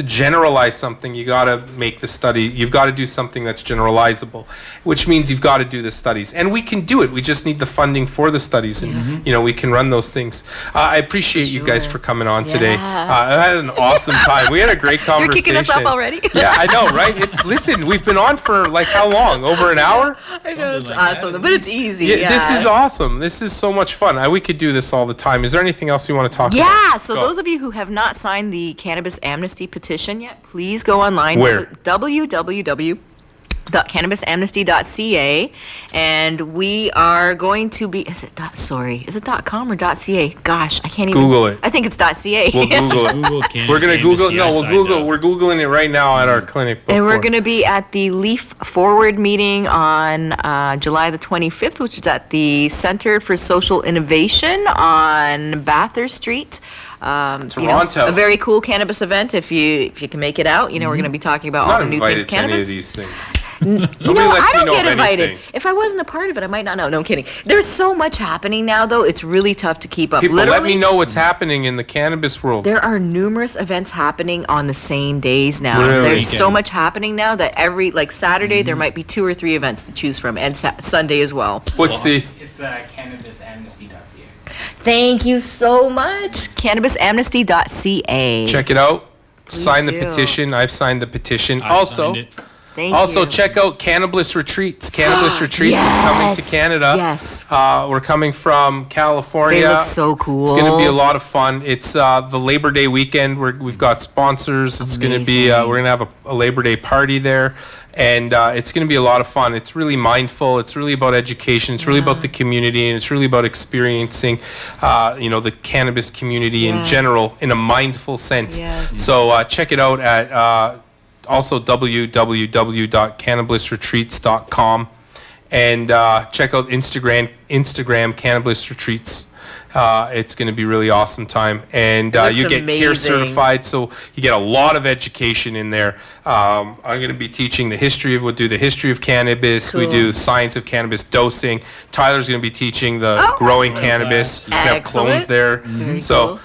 generalize something, you got to make the study. You've got to do something that's generalizable, which means you've got to do the studies. And we can do it. We just need the funding for the studies, and you know, we can run those things. I appreciate you guys sure. for coming on today. Yeah. I had an awesome time. We had a great You're conversation. kicking us up already. Yeah, I know, right? Listen, we've been on for like how long? Over an hour? I know it's Something like that, awesome, at but it's least. easy. Yeah, this is awesome. This is so much fun. We could do this all the time. Is there anything else you want to talk about? Yeah, so Go. those of you who have not signed the cannabis amnesty petition yet, please go online. Where? www.cannabisamnesty.ca, and we are going to be, is it .com or .ca? Gosh, I can't even. Google it. I think it's .ca. We'll Google it. Google cannabis We're gonna Google. amnesty, No, I we'll signed Google. up. We're Googling it right now at our clinic. And we're before. going to be at the Leaf Forward meeting on July the 25th, which is at the Center for Social Innovation on Bathurst Street. Toronto. A very cool cannabis event if you can make it out. You know, we're going to be talking about I'm all not the new invited things to any of cannabis. these things. You Nobody know, lets I me don't know get of invited. anything. If I wasn't a part of it, I might not know. No, I'm kidding. There's so much happening now, though. It's really tough to keep up. People, Literally, let me know what's happening in the cannabis world. there are numerous events happening on the same days now. Really? There's so Weekend. much happening now that every, like Saturday, there might be 2 or 3 events to choose from, and Sunday as well. What's the? It's cannabisamnesty.ca. Thank you so much. Cannabisamnesty.ca. Check it out. Please Sign the do. petition. I've signed the petition. I Also, signed it. Thank also you. check out Cannabis Retreats. Cannabis Retreats is coming to Yes, Canada. yes. We're coming from California. They look so cool. It's going to be a lot of fun. It's the Labor Day weekend. We've got sponsors. It's going to be. Amazing. We're going to have a Labor Day party there, and it's going to be a lot of fun. It's really mindful. It's really about education. It's really about the community, and it's really about experiencing, the cannabis community in Yes. general in a mindful sense. Yes. So check it out at also www.cannabisretreats.com, and check out Instagram Cannabis Retreats. It's going to be really awesome time. And It looks you get CARE amazing. certified, so you get a lot of education in there. I'm going to be teaching we'll do the history of cannabis. We Cool. do science of cannabis dosing. Tyler's going to be teaching the Oh, growing excellent. cannabis. You can have clones Excellent. there. Very So. cool.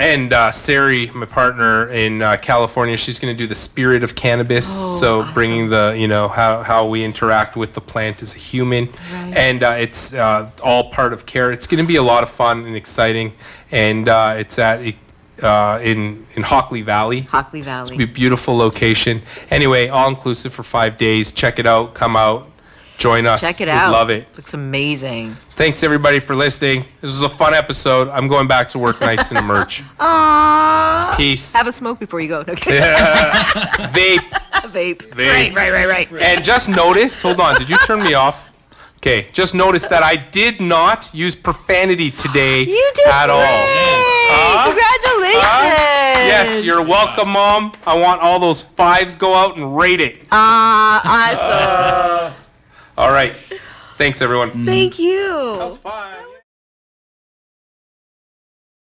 And Sari, my partner in California, she's going to do the spirit of cannabis. Oh, so awesome. bringing the, how we interact with the plant as a human. Right. And it's all part of CARE. It's going to be a lot of fun and exciting. And it's in Hockley Valley. Hockley It's Valley. going to be a beautiful location. Anyway, all inclusive for 5 days. Check it out. Come out. Join us. Check it We'd out. love it. Looks amazing. Thanks everybody for listening. This was a fun episode. I'm going back to work nights in the merch. Aww. Peace. Have a smoke before you go. Okay. Vape. Vape. Vape. Right. And just notice, hold on, did you turn me off? Okay, just notice that I did not use profanity today You did at all. great. Congratulations. Yes, you're welcome, Mom. I want all those 5s go out and rate it. Awesome. All right. Thanks, everyone. Thank you. That was fun.